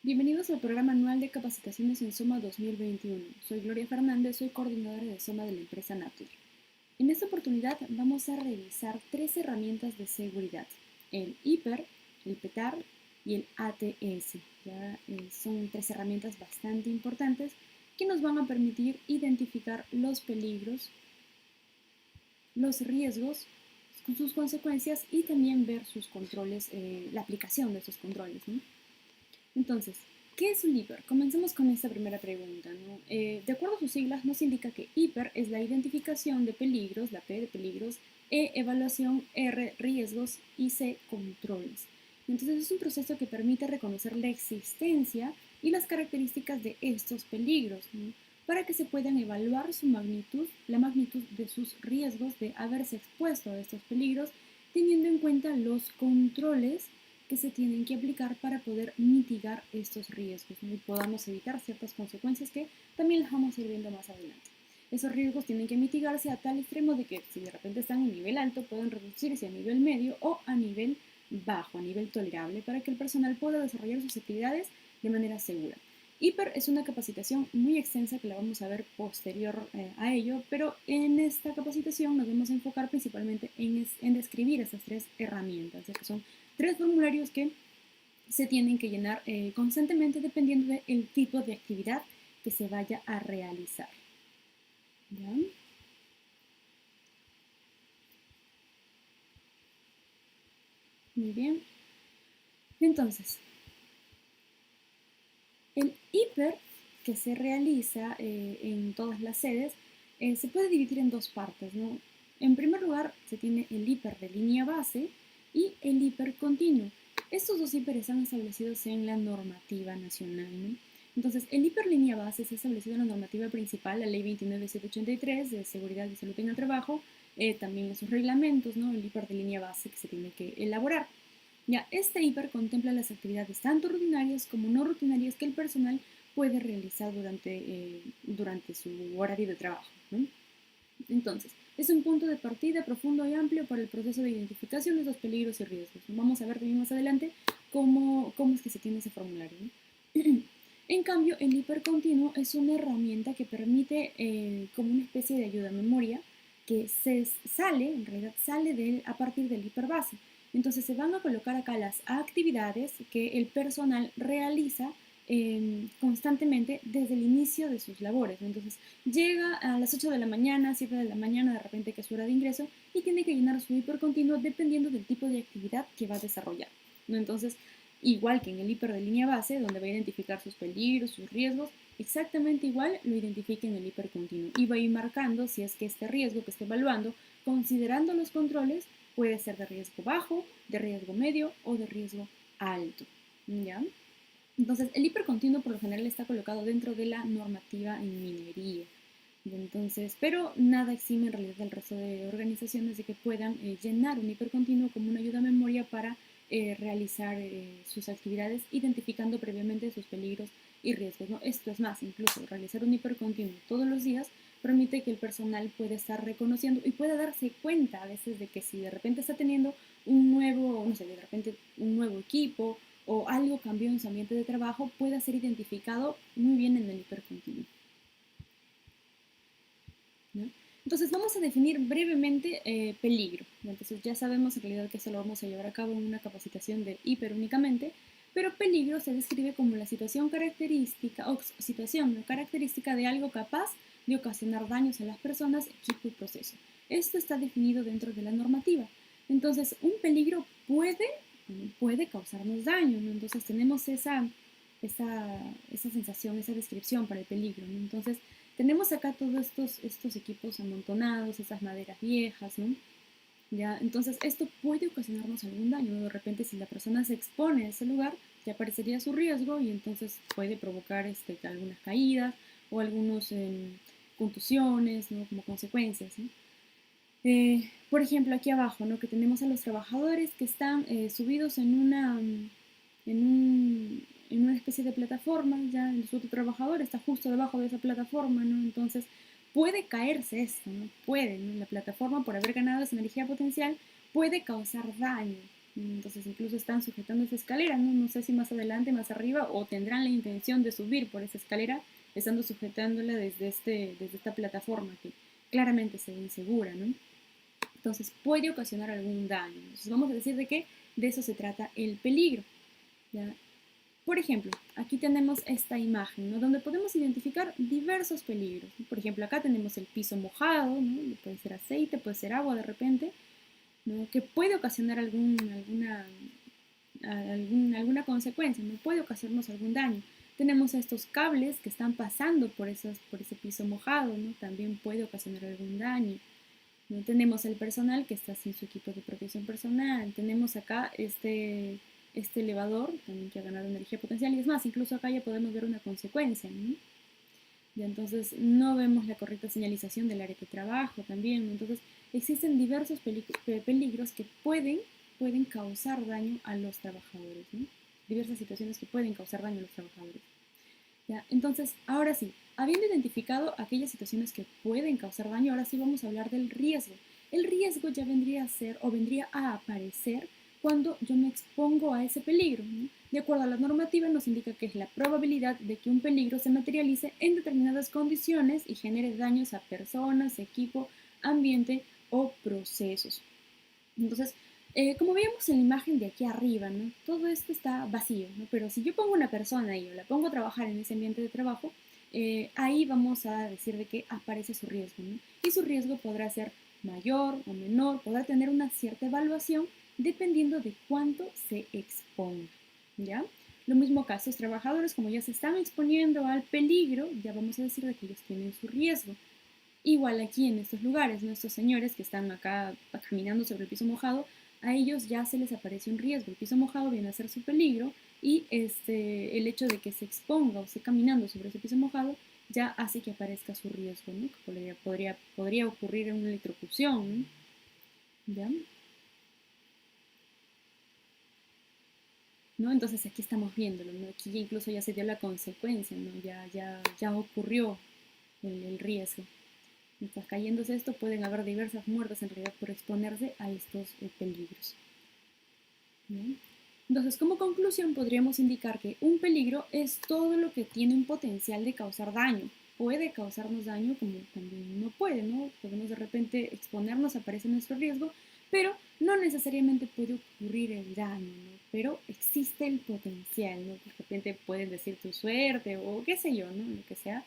Bienvenidos al programa anual de capacitaciones en SOMA 2021. Soy Gloria Fernández, soy coordinadora de SOMA de la empresa Natur. En esta oportunidad vamos a revisar tres herramientas de seguridad: el IPER, el PETAR y el ATS. Son tres herramientas bastante importantes que nos van a permitir identificar los peligros, los riesgos, sus consecuencias y también ver sus controles, la aplicación de esos controles, ¿no? Entonces, ¿qué es un hiper? Comencemos con esta primera pregunta, ¿no? De acuerdo a sus siglas, nos indica que hiper es la identificación de peligros, la P de peligros, E evaluación, R riesgos y C controles. Entonces es un proceso que permite reconocer la existencia y las características de estos peligros, ¿no? Para que se puedan evaluar su magnitud, la magnitud de sus riesgos de haberse expuesto a estos peligros, teniendo en cuenta los controles que se tienen que aplicar para poder mitigar estos riesgos, ¿no? Y podamos evitar ciertas consecuencias que también las vamos a ir viendo más adelante. Esos riesgos tienen que mitigarse a tal extremo de que si de repente están en nivel alto, pueden reducirse a nivel medio o a nivel bajo, a nivel tolerable, para que el personal pueda desarrollar sus actividades de manera segura. Hiper es una capacitación muy extensa que la vamos a ver posterior a ello, pero en esta capacitación nos vamos a enfocar principalmente en describir estas tres herramientas, ya que son tres formularios que se tienen que llenar constantemente dependiendo del tipo de actividad que se vaya a realizar. ¿Ya? Muy bien. Entonces, el hiper que se realiza en todas las sedes se puede dividir en dos partes, ¿no? En primer lugar, se tiene el hiper de línea base y el hiper continuo. Estos dos hiperes están establecidos en la normativa nacional, ¿no? Entonces, el hiper línea base se ha establecido en la normativa principal, la ley 29783 de seguridad y salud en el trabajo, también en sus reglamentos, ¿no? El hiper de línea base que se tiene que elaborar. Ya, este hiper contempla las actividades tanto rutinarias como no rutinarias que el personal puede realizar durante su horario de trabajo, ¿no? Entonces, es un punto de partida profundo y amplio para el proceso de identificación de los peligros y riesgos. Vamos a ver también más adelante cómo es que se tiene ese formulario, ¿no? En cambio, el hipercontinuo es una herramienta que permite como una especie de ayuda a memoria que en realidad sale a partir del hiperbase. Entonces se van a colocar acá las actividades que el personal realiza constantemente desde el inicio de sus labores. Entonces llega a las 8 de la mañana, 7 de la mañana, de repente que es su hora de ingreso, y tiene que llenar su hipercontinuo dependiendo del tipo de actividad que va a desarrollar, ¿no? Entonces, igual que en el hiper de línea base, donde va a identificar sus peligros, sus riesgos, exactamente igual lo identifica en el hiper continuo y va a ir marcando si es que este riesgo que esté evaluando, considerando los controles, puede ser de riesgo bajo, de riesgo medio o de riesgo alto, ¿ya? Entonces, el hipercontinuo por lo general está colocado dentro de la normativa en minería. Entonces, pero nada exime en realidad del resto de organizaciones de que puedan llenar un hipercontinuo como una ayuda a memoria para realizar sus actividades, identificando previamente sus peligros y riesgos, ¿no? Esto es más, incluso realizar un hipercontinuo todos los días permite que el personal pueda estar reconociendo y pueda darse cuenta a veces de que si de repente está teniendo un nuevo, no sé, de repente un nuevo equipo o algo cambió en su ambiente de trabajo, pueda ser identificado muy bien en el hipercontinuo, ¿no? Entonces vamos a definir brevemente peligro. Entonces ya sabemos en realidad que eso lo vamos a llevar a cabo en una capacitación de hiper únicamente, pero peligro se describe como la situación característica o situación característica de algo capaz de ocasionar daños a las personas, equipo y proceso. Esto está definido dentro de la normativa. Entonces un peligro puede causarnos daño, ¿no? Entonces tenemos esa sensación, esa descripción para el peligro, ¿no? Entonces tenemos acá todos estos equipos amontonados, esas maderas viejas, ¿no? ¿Ya? Entonces esto puede ocasionarnos algún daño, ¿no? De repente si la persona se expone a ese lugar, ya aparecería su riesgo y entonces puede provocar algunas caídas o algunas contusiones, ¿no? Como consecuencias, ¿no? Por ejemplo, aquí abajo, ¿no? Que tenemos a los trabajadores que están subidos en una especie de plataforma, ya el otro trabajador está justo debajo de esa plataforma, ¿no? Entonces puede caerse esto, ¿no? Puede, ¿no? La plataforma, por haber ganado esa energía potencial, puede causar daño, Entonces incluso están sujetando esa escalera, ¿no? No sé si más adelante, más arriba, o tendrán la intención de subir por esa escalera, estando sujetándola desde esta plataforma que claramente se ve insegura, ¿no? Entonces puede ocasionar algún daño. Entonces vamos a decir de que de eso se trata el peligro, ¿ya? Por ejemplo, aquí tenemos esta imagen, ¿no? Donde podemos identificar diversos peligros. Por ejemplo, acá tenemos el piso mojado, ¿no? Puede ser aceite, puede ser agua de repente, ¿no? Que puede ocasionar alguna consecuencia, no puede ocasionarnos algún daño. Tenemos estos cables que están pasando por ese piso mojado, ¿no? También puede ocasionar algún daño. ¿No? Tenemos el personal que está sin su equipo de protección personal. Tenemos acá este elevador también que ha ganado energía potencial. Y es más, incluso acá ya podemos ver una consecuencia, ¿no? Y entonces no vemos la correcta señalización del área de trabajo también. Entonces existen diversos peligros que pueden causar daño a los trabajadores, ¿no? Diversas situaciones que pueden causar daño a los trabajadores. ¿Ya? Entonces, ahora sí, habiendo identificado aquellas situaciones que pueden causar daño, ahora sí vamos a hablar del riesgo. El riesgo ya vendría a ser o vendría a aparecer cuando yo me expongo a ese peligro, ¿no? De acuerdo a la normativa nos indica que es la probabilidad de que un peligro se materialice en determinadas condiciones y genere daños a personas, equipo, ambiente o procesos. Entonces, como veíamos en la imagen de aquí arriba, ¿no? Todo esto está vacío, ¿no? Pero si yo pongo una persona y yo la pongo a trabajar en ese ambiente de trabajo, ahí vamos a decir de que aparece su riesgo, ¿no? Y su riesgo podrá ser mayor o menor, podrá tener una cierta evaluación dependiendo de cuánto se exponga, ¿ya? Lo mismo caso, los trabajadores, como ya se están exponiendo al peligro, ya vamos a decir de que ellos tienen su riesgo. Igual aquí en estos lugares, ¿no? Estos señores que están acá caminando sobre el piso mojado, a ellos ya se les aparece un riesgo. El piso mojado viene a ser su peligro y el hecho de que se exponga o esté caminando sobre ese piso mojado ya hace que aparezca su riesgo, ¿no? Que podría ocurrir en una electrocución, ¿no? ¿Ya? ¿No? Entonces aquí estamos viéndolo, ¿no? Aquí incluso ya se dio la consecuencia, ¿no? Ya ocurrió el riesgo. Mientras cayéndose esto, pueden haber diversas muertes en realidad por exponerse a estos peligros. ¿Bien? Entonces, como conclusión, podríamos indicar que un peligro es todo lo que tiene un potencial de causar daño. Puede causarnos daño como también no puede, ¿no? Podemos de repente exponernos, aparece nuestro riesgo, pero no necesariamente puede ocurrir el daño, ¿no? Pero existe el potencial, ¿no? De repente pueden decir tu suerte o qué sé yo, ¿no? Lo que sea.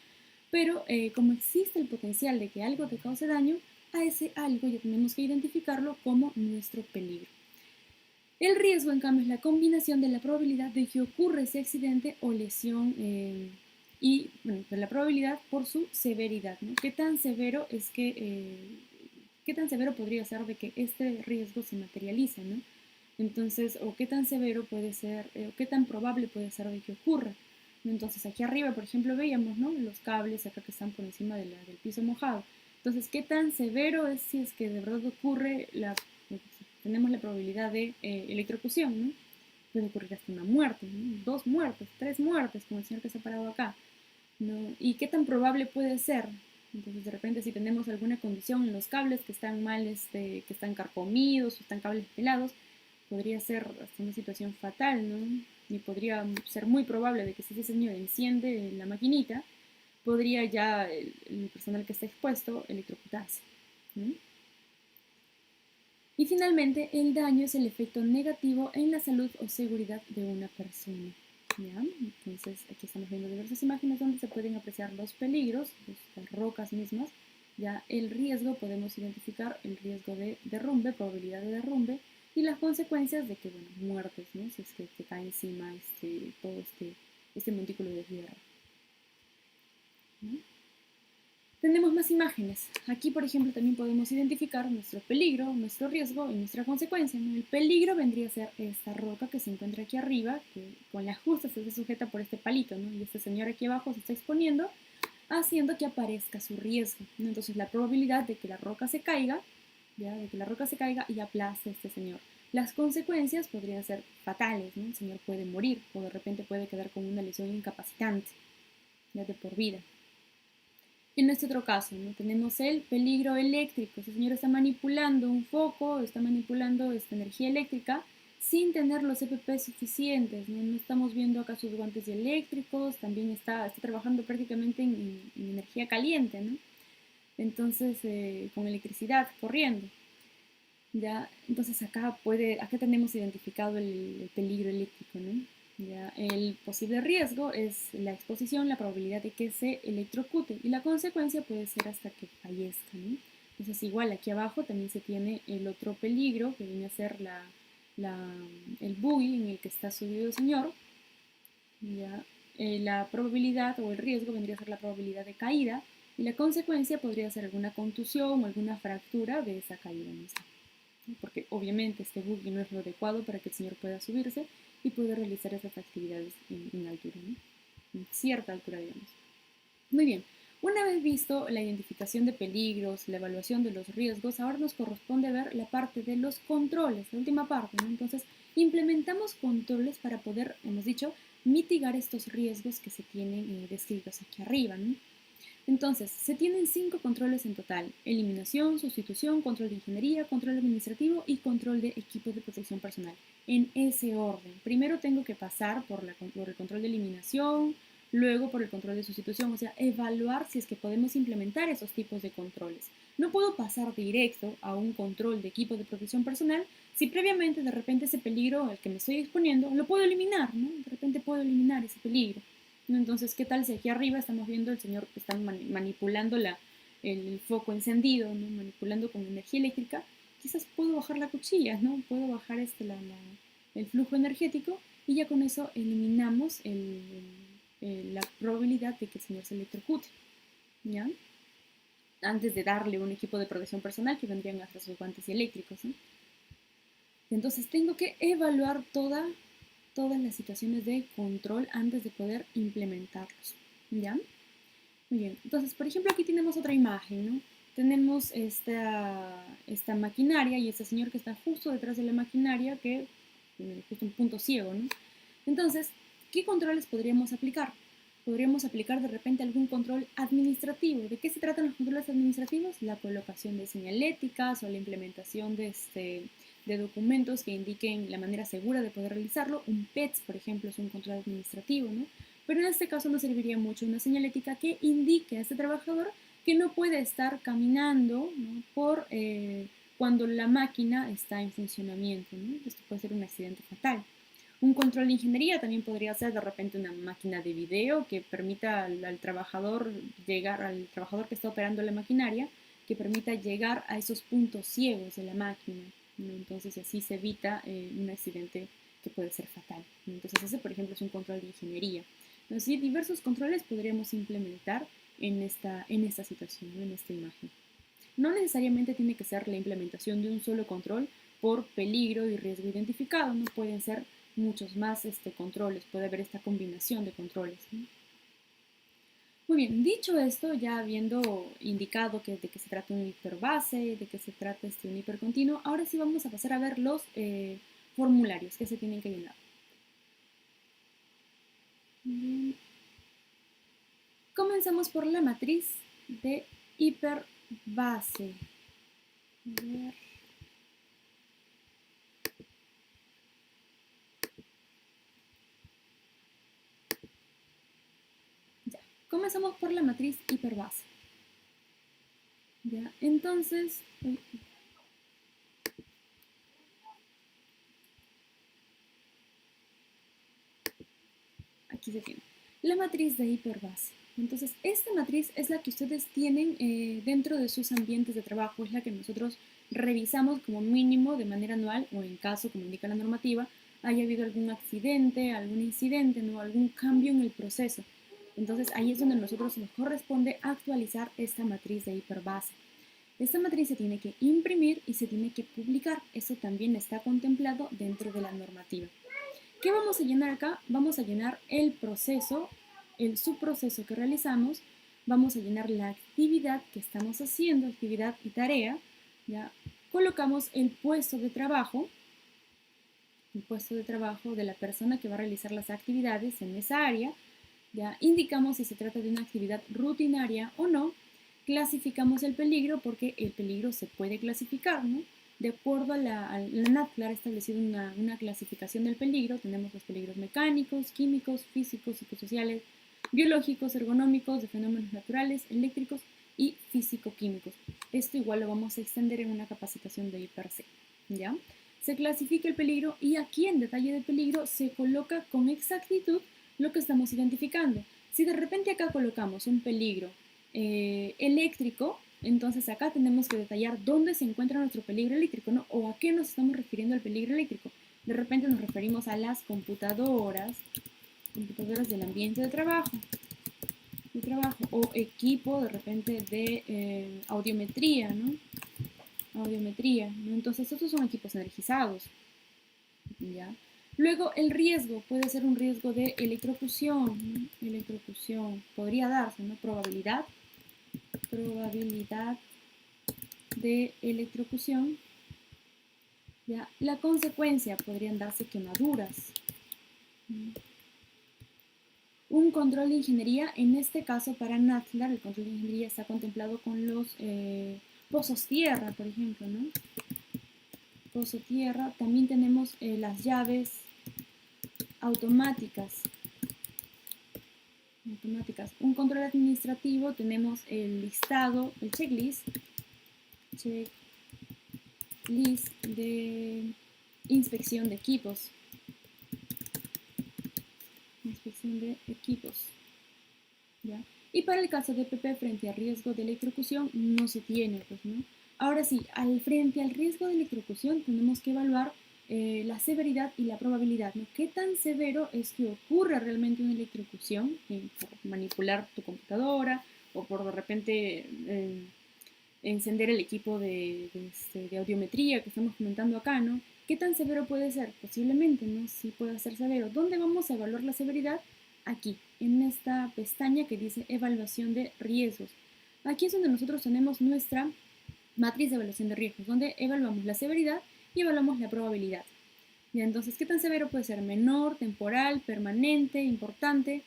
Pero como existe el potencial de que algo te cause daño, a ese algo ya tenemos que identificarlo como nuestro peligro. El riesgo, en cambio, es la combinación de la probabilidad de que ocurra ese accidente o lesión y bueno, de la probabilidad por su severidad, ¿no? ¿Qué tan severo es qué tan severo podría ser de que este riesgo se materialice, ¿no? Entonces, o qué tan severo puede ser, o qué tan probable puede ser de que ocurra. Entonces, aquí arriba, por ejemplo, veíamos, ¿no? Los cables acá que están por encima del piso mojado. Entonces, ¿qué tan severo es si es que de verdad ocurre tenemos la probabilidad de electrocución, ¿no? Puede ocurrir hasta una muerte, ¿no? 2 muertes, 3 muertes, como el señor que se ha parado acá, ¿no? ¿Y qué tan probable puede ser? Entonces, de repente, si tenemos alguna condición en los cables que están mal, que están carcomidos o están cables pelados, podría ser hasta una situación fatal, ¿no? Y podría ser muy probable de que si ese señor enciende la maquinita, podría ya el personal que está expuesto electrocutarse, ¿no? Y finalmente, el daño es el efecto negativo en la salud o seguridad de una persona. ¿Ya? Entonces, aquí estamos viendo diversas imágenes donde se pueden apreciar los peligros, las rocas mismas. Ya el riesgo, podemos identificar el riesgo de derrumbe, probabilidad de derrumbe, y las consecuencias de que, bueno, muertes, ¿no? Si es que te cae encima todo este montículo de tierra. ¿No? Tenemos más imágenes. Aquí, por ejemplo, también podemos identificar nuestro peligro, nuestro riesgo y nuestra consecuencia, ¿no? El peligro vendría a ser esta roca que se encuentra aquí arriba, que con la justa se sujeta por este palito, ¿no? Y este señor aquí abajo se está exponiendo, haciendo que aparezca su riesgo, ¿no? Entonces, la probabilidad de que la roca se caiga, ¿ya? De que la roca se caiga y aplaste a este señor. Las consecuencias podrían ser fatales, ¿no? El señor puede morir o de repente puede quedar con una lesión incapacitante, ya de por vida. En este otro caso, ¿no? Tenemos el peligro eléctrico. Ese señor está manipulando un foco, está manipulando esta energía eléctrica sin tener los EPP suficientes, ¿no? No estamos viendo acá sus guantes eléctricos, también está trabajando prácticamente en energía caliente, ¿no? Entonces, con electricidad corriendo. ¿Ya? Entonces acá tenemos identificado el peligro eléctrico, ¿no? ¿Ya? El posible riesgo es la exposición, la probabilidad de que se electrocute y la consecuencia puede ser hasta que fallezca, ¿no? Entonces igual aquí abajo también se tiene el otro peligro que viene a ser el buggy en el que está subido el señor. ¿Ya? La probabilidad o el riesgo vendría a ser la probabilidad de caída y la consecuencia podría ser alguna contusión o alguna fractura de esa caída misma, porque obviamente este buggy no es lo adecuado para que el señor pueda subirse y pueda realizar esas actividades en altura, ¿no? En cierta altura, digamos. Muy bien, una vez visto la identificación de peligros, la evaluación de los riesgos, ahora nos corresponde ver la parte de los controles, la última parte, ¿no? Entonces, implementamos controles para poder, hemos dicho, mitigar estos riesgos que se tienen descritos aquí arriba, ¿no? Entonces, se tienen 5 controles en total: eliminación, sustitución, control de ingeniería, control administrativo y control de equipo de protección personal. En ese orden. Primero tengo que pasar por el control de eliminación, luego por el control de sustitución, o sea, evaluar si es que podemos implementar esos tipos de controles. No puedo pasar directo a un control de equipo de protección personal si previamente de repente ese peligro al que me estoy exponiendo lo puedo eliminar, ¿no? De repente puedo eliminar ese peligro. Entonces, ¿qué tal si aquí arriba estamos viendo el señor que está manipulando el foco encendido, ¿no? Manipulando con energía eléctrica? Quizás puedo bajar la cuchilla, ¿no? Puedo bajar el flujo energético y ya con eso eliminamos la probabilidad de que el señor se electrocute, ¿ya? Antes de darle un equipo de protección personal que vendrían hasta sus guantes eléctricos, ¿no? Entonces tengo que evaluar todas las situaciones de control antes de poder implementarlos, ¿ya? Muy bien, entonces, por ejemplo, aquí tenemos otra imagen, ¿no? Tenemos esta maquinaria y este señor que está justo detrás de la maquinaria, que justo un punto ciego, ¿no? Entonces, ¿qué controles podríamos aplicar? Podríamos aplicar de repente algún control administrativo. ¿De qué se tratan los controles administrativos? La colocación de señaléticas o la implementación de documentos que indiquen la manera segura de poder realizarlo. Un PETS, por ejemplo, es un control administrativo, ¿no? Pero en este caso nos serviría mucho una señalética que indique a este trabajador que no puede estar caminando, ¿no? Cuando la máquina está en funcionamiento, ¿no? Esto puede ser un accidente fatal. Un control de ingeniería también podría ser de repente una máquina de video que permita al trabajador llegar, al trabajador que está operando la maquinaria, que permita llegar a esos puntos ciegos de la máquina, ¿no? Entonces así se evita un accidente que puede ser fatal. Entonces ese, por ejemplo, es un control de ingeniería. Entonces, diversos controles podríamos implementar en esta situación, ¿no? En esta imagen. No necesariamente tiene que ser la implementación de un solo control por peligro y riesgo identificado, no pueden ser muchos más controles, puede haber esta combinación de controles, ¿no? Muy bien, dicho esto, ya habiendo indicado de qué se trata un hiperbase, de qué se trata un hipercontinuo, ahora sí vamos a pasar a ver los formularios que se tienen que llenar. Bien. Comenzamos por la matriz de hiperbase. A ver. Ya, comenzamos por la matriz hiperbase. Ya, entonces, aquí se tiene la matriz de hiperbase. Entonces, esta matriz es la que ustedes tienen dentro de sus ambientes de trabajo, es la que nosotros revisamos como mínimo de manera anual o en caso, como indica la normativa, haya habido algún accidente, algún incidente, ¿no? Algún cambio en el proceso. Entonces, ahí es donde a nosotros nos corresponde actualizar esta matriz de hiperbase. Esta matriz se tiene que imprimir y se tiene que publicar. Eso también está contemplado dentro de la normativa. ¿Qué vamos a llenar acá? Vamos a llenar el proceso, el subproceso que realizamos, vamos a llenar la actividad que estamos haciendo, actividad y tarea, ¿ya? Colocamos el puesto de trabajo de la persona que va a realizar las actividades en esa área, ya indicamos si se trata de una actividad rutinaria o no, clasificamos el peligro porque el peligro se puede clasificar, ¿no? de acuerdo a la NADCLAR ha establecido una clasificación del peligro. Tenemos los peligros mecánicos, químicos, físicos, psicosociales, biológicos, ergonómicos, de fenómenos naturales, eléctricos y físico-químicos. Esto igual lo vamos a extender en una capacitación de IPRC, ¿ya? Se clasifica el peligro y aquí en detalle de peligro se coloca con exactitud lo que estamos identificando. Si de repente acá colocamos un peligro eléctrico, entonces acá tenemos que detallar dónde se encuentra nuestro peligro eléctrico, ¿no? O a qué nos estamos refiriendo al peligro eléctrico. De repente nos referimos a las computadoras del ambiente de trabajo, o equipo de repente de audiometría, ¿no? Audiometría, ¿no? Entonces estos son equipos energizados, ¿ya? Luego el riesgo puede ser un riesgo de electrocución, ¿no? Electrocución podría darse, ¿no? Probabilidad de electrocución, ¿ya? La consecuencia podrían darse quemaduras. Un control de ingeniería, en este caso para NADCLAR, el control de ingeniería está contemplado con los pozos tierra, por ejemplo, ¿no? Pozo tierra. También tenemos las llaves automáticas. Un control administrativo, tenemos el listado, el checklist de inspección de equipos. ¿Ya? Y para el caso de PP frente al riesgo de electrocución no se tiene, pues, ¿no? Ahora sí, frente al riesgo de electrocución tenemos que evaluar la severidad y la probabilidad, ¿no? ¿Qué tan severo es que ocurra realmente una electrocución por manipular tu computadora o por de repente encender el equipo de audiometría que estamos comentando acá, ¿no? ¿Qué tan severo puede ser? Posiblemente, ¿no? Sí puede ser severo. ¿Dónde vamos a evaluar la severidad? Aquí, en esta pestaña que dice evaluación de riesgos. Aquí es donde nosotros tenemos nuestra matriz de evaluación de riesgos, donde evaluamos la severidad y evaluamos la probabilidad. Ya, entonces, ¿qué tan severo puede ser? Menor, temporal, permanente, importante.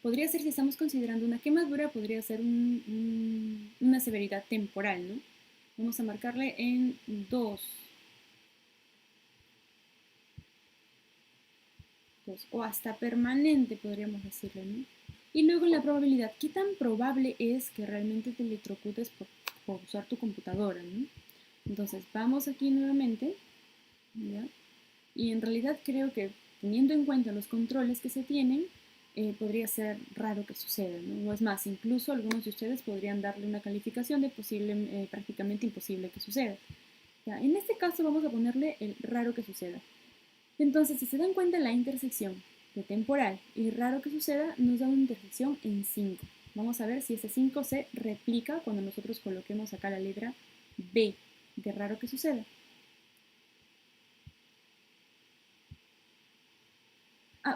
Podría ser, si estamos considerando una quemadura, podría ser una severidad temporal, ¿no? Vamos a marcarle en 2. O hasta permanente, podríamos decirle, ¿no? Y luego la probabilidad. ¿Qué tan probable es que realmente te electrocutes por usar tu computadora, ¿no? Entonces, vamos aquí nuevamente, ¿ya? Y en realidad creo que teniendo en cuenta los controles que se tienen, podría ser raro que suceda, ¿no? O es más, incluso algunos de ustedes podrían darle una calificación de posible, prácticamente imposible que suceda. Ya, en este caso vamos a ponerle el raro que suceda. Entonces, si se dan cuenta, la intersección de temporal y raro que suceda nos da una intersección en 5. Vamos a ver si ese 5 se replica cuando nosotros coloquemos acá la letra B de raro que suceda.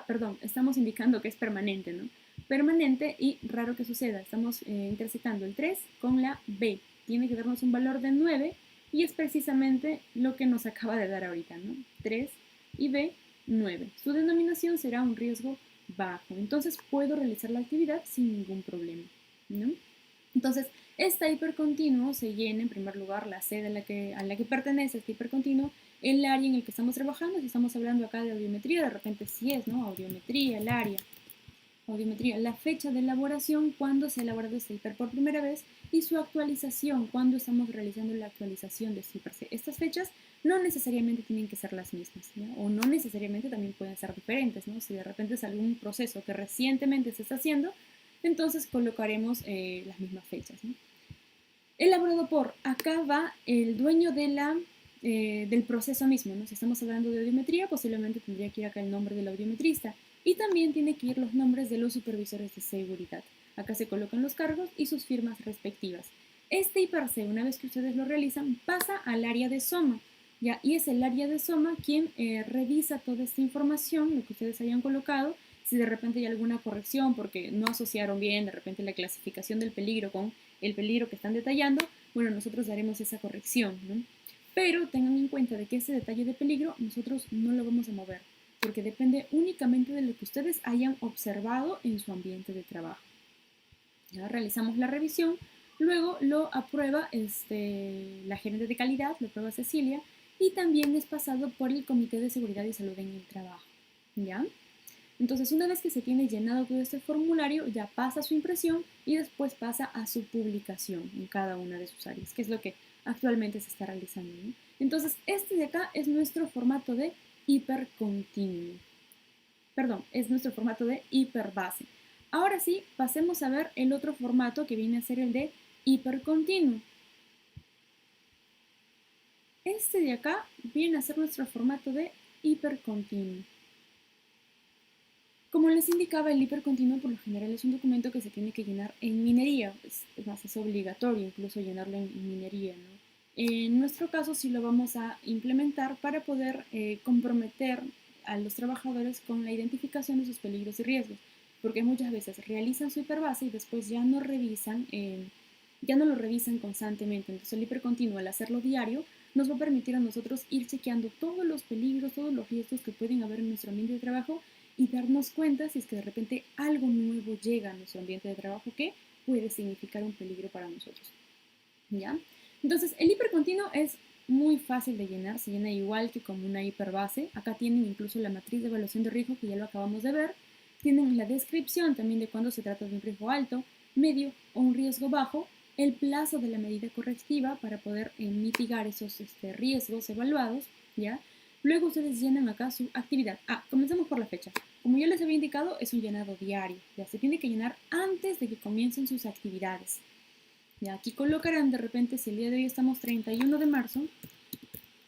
Perdón, estamos indicando que es permanente, ¿no? Permanente y raro que suceda. Estamos intersectando el 3 con la B. Tiene que darnos un valor de 9 y es precisamente lo que nos acaba de dar ahorita, ¿no? 3 y B, 9. Su denominación será un riesgo bajo. Entonces puedo realizar la actividad sin ningún problema, ¿no? Entonces, este hipercontinuo se llena en primer lugar la sede a la que pertenece este hipercontinuo, el área en el que estamos trabajando. Si estamos hablando acá de audiometría, de repente sí es, ¿no? Audiometría, el área. Audiometría, la fecha de elaboración, cuando se ha elaborado este hiper por primera vez, y su actualización, cuando estamos realizando la actualización de este hiper. Estas fechas no necesariamente tienen que ser las mismas, ¿no? O no necesariamente también pueden ser diferentes, ¿no? Si de repente es algún proceso que recientemente se está haciendo, entonces colocaremos las mismas fechas, ¿no? Elaborado por, acá va el dueño del proceso mismo, ¿no? Si estamos hablando de audiometría, posiblemente tendría que ir acá el nombre del audiometrista y también tiene que ir los nombres de los supervisores de seguridad. Acá se colocan los cargos y sus firmas respectivas. Este IPRC, una vez que ustedes lo realizan, pasa al área de SOMA, ¿ya? Y es el área de SOMA quien revisa toda esta información, lo que ustedes hayan colocado. Si de repente hay alguna corrección porque no asociaron bien de repente la clasificación del peligro con el peligro que están detallando, bueno, nosotros daremos esa corrección, ¿no? Pero tengan en cuenta de que ese detalle de peligro nosotros no lo vamos a mover, porque depende únicamente de lo que ustedes hayan observado en su ambiente de trabajo. Ya realizamos la revisión, luego lo aprueba la gerente de calidad, lo aprueba Cecilia, y también es pasado por el Comité de Seguridad y Salud en el Trabajo, ¿ya? Entonces, una vez que se tiene llenado todo este formulario, ya pasa a su impresión y después pasa a su publicación en cada una de sus áreas, que es lo que actualmente se está realizando, ¿no? Entonces, este de acá es nuestro formato de hipercontinuo. Perdón, es nuestro formato de hiperbase. Ahora sí, pasemos a ver el otro formato que viene a ser el de hipercontinuo. Este de acá viene a ser nuestro formato de hipercontinuo. Como les indicaba, el hipercontinuo por lo general es un documento que se tiene que llenar en minería, es obligatorio incluso llenarlo en minería, ¿no? En nuestro caso sí lo vamos a implementar para poder comprometer a los trabajadores con la identificación de sus peligros y riesgos, porque muchas veces realizan su hiperbase y después ya no lo revisan constantemente. Entonces el hipercontinuo, al hacerlo diario, nos va a permitir a nosotros ir chequeando todos los peligros, todos los riesgos que pueden haber en nuestro ambiente de trabajo y darnos cuenta si es que de repente algo nuevo llega a nuestro ambiente de trabajo que puede significar un peligro para nosotros. ¿Ya? Entonces, el hipercontinuo es muy fácil de llenar, se llena igual que como una hiperbase. Acá tienen incluso la matriz de evaluación de riesgo que ya lo acabamos de ver. Tienen la descripción también de cuándo se trata de un riesgo alto, medio o un riesgo bajo, el plazo de la medida correctiva para poder mitigar esos riesgos evaluados, ¿ya? Luego ustedes llenan acá su actividad. Comenzamos por la fecha. Como ya les había indicado, es un llenado diario. Ya se tiene que llenar antes de que comiencen sus actividades. Ya aquí colocarán de repente, si el día de hoy estamos 31 de marzo,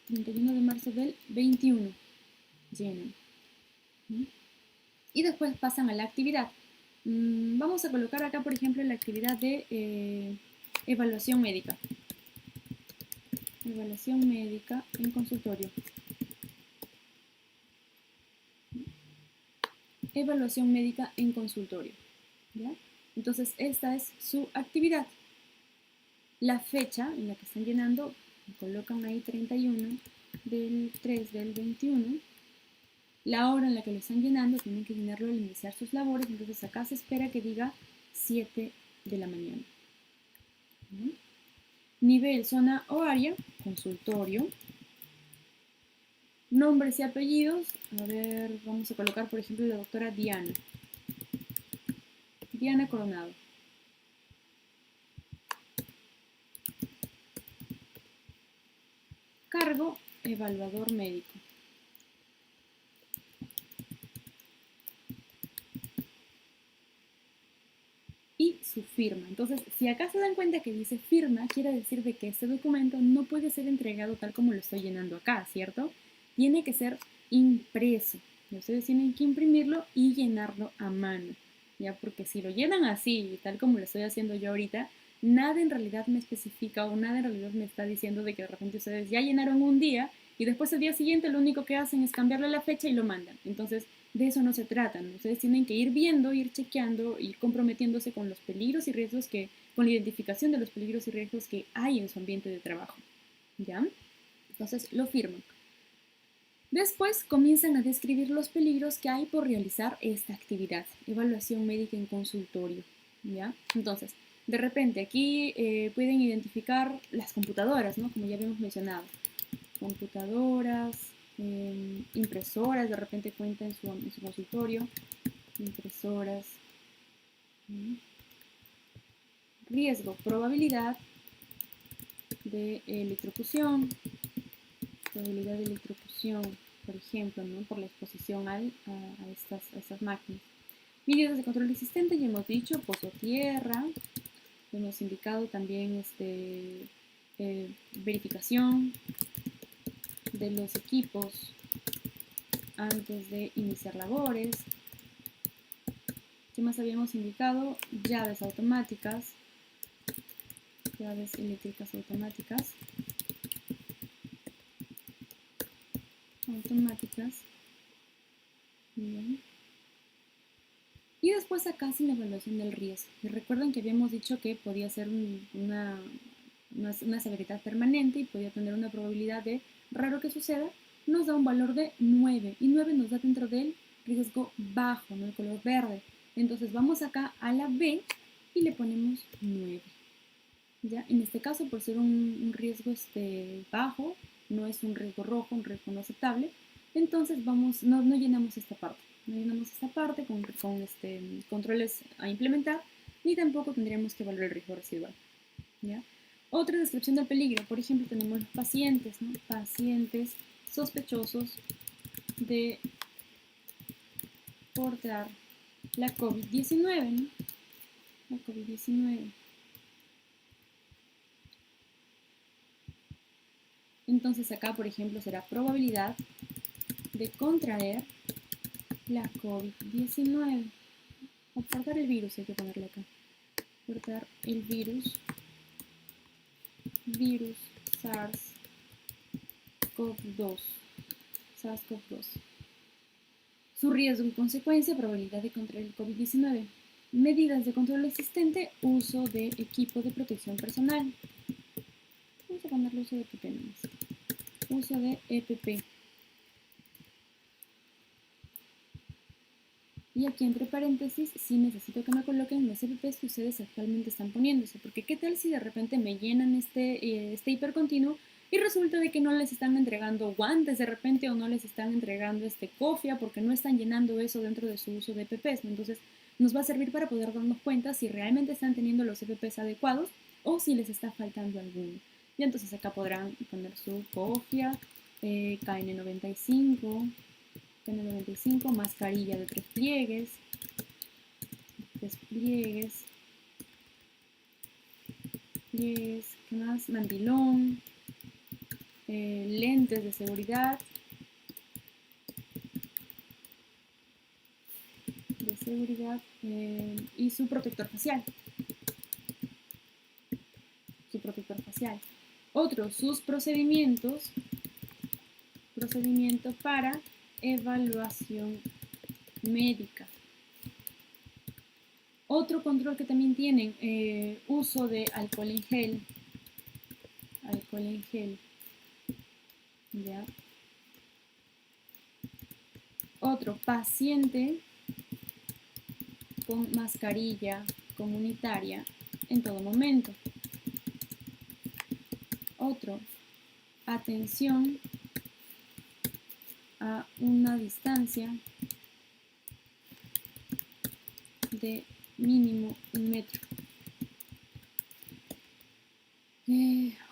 31 de marzo del 21, llenan. Y después pasan a la actividad. Vamos a colocar acá, por ejemplo, la actividad de evaluación médica. Evaluación médica en consultorio. Evaluación médica en consultorio. ¿Ya? Entonces, esta es su actividad. La fecha en la que están llenando, colocan ahí 31 del 3 del 21. La hora en la que lo están llenando, tienen que llenarlo al iniciar sus labores, entonces acá se espera que diga 7 de la mañana. Nivel, zona o área, consultorio. Nombres y apellidos, a ver, vamos a colocar por ejemplo la doctora Diana. Diana Coronado. Cargo, evaluador médico. Y su firma. Entonces, si acá se dan cuenta que dice firma, quiere decir de que este documento no puede ser entregado tal como lo estoy llenando acá, ¿cierto? Tiene que ser impreso. Y ustedes tienen que imprimirlo y llenarlo a mano, ¿ya? Porque si lo llenan así, tal como lo estoy haciendo yo ahorita, nada en realidad me especifica o nada en realidad me está diciendo de que de repente ustedes ya llenaron un día y después el día siguiente lo único que hacen es cambiarle la fecha y lo mandan. Entonces, de eso no se trata, ¿no? Ustedes tienen que ir viendo, ir chequeando, ir comprometiéndose con los peligros y riesgos con la identificación de los peligros y riesgos que hay en su ambiente de trabajo, ¿ya? Entonces, lo firman. Después comienzan a describir los peligros que hay por realizar esta actividad, evaluación médica en consultorio, ¿ya? Entonces, de repente aquí pueden identificar las computadoras, ¿no? Como ya habíamos mencionado, computadoras, impresoras, de repente cuenta en su consultorio, impresoras, riesgo, probabilidad de electrocución, probabilidad de electrocución, por ejemplo, ¿no? Por la exposición a estas máquinas. Medidas de control existente, ya hemos dicho, pozo tierra, hemos indicado también verificación de los equipos antes de iniciar labores. ¿Qué más habíamos indicado? Llaves automáticas, llaves eléctricas automáticas. Bien. Y después acá sin la evaluación del riesgo. Y recuerden que habíamos dicho que podía ser una severidad permanente y podía tener una probabilidad de, raro que suceda, nos da un valor de 9. Y 9 nos da dentro del riesgo bajo, ¿no? El color verde. Entonces vamos acá a la B y le ponemos 9. ¿Ya? En este caso, por ser un riesgo bajo, no es un riesgo rojo, un riesgo no aceptable, entonces no llenamos esta parte. No llenamos esta parte con controles a implementar, ni tampoco tendríamos que evaluar el riesgo residual. ¿Ya? Otra descripción del peligro, por ejemplo, tenemos los pacientes, ¿no? Pacientes sospechosos de portar la COVID-19, ¿no? La COVID-19. Entonces acá, por ejemplo, será probabilidad de contraer la COVID-19. O portar el virus, hay que ponerle acá. Portar el virus SARS-CoV-2. SARS-CoV-2. Su riesgo y consecuencia, probabilidad de contraer el COVID-19. Medidas de control existente, uso de equipo de protección personal. Vamos a ponerle uso de EPP nomás. Uso de EPP. Y aquí entre paréntesis, sí necesito que me coloquen los EPPs que ustedes actualmente están poniéndose, porque qué tal si de repente me llenan este hipercontinuo y resulta de que no les están entregando guantes de repente o no les están entregando cofia porque no están llenando eso dentro de su uso de EPPs, ¿no? Entonces nos va a servir para poder darnos cuenta si realmente están teniendo los EPPs adecuados o si les está faltando alguno. Y entonces acá podrán poner su cofia, KN95, KN95, mascarilla de tres pliegues, ¿qué más? Mandilón, lentes de seguridad, y su protector facial. Otros, sus procedimiento para evaluación médica. Otro control que también tienen, uso de alcohol en gel. ¿Ya? Otro, paciente con mascarilla comunitaria en todo momento. Otro, atención a una distancia de mínimo 1 metro.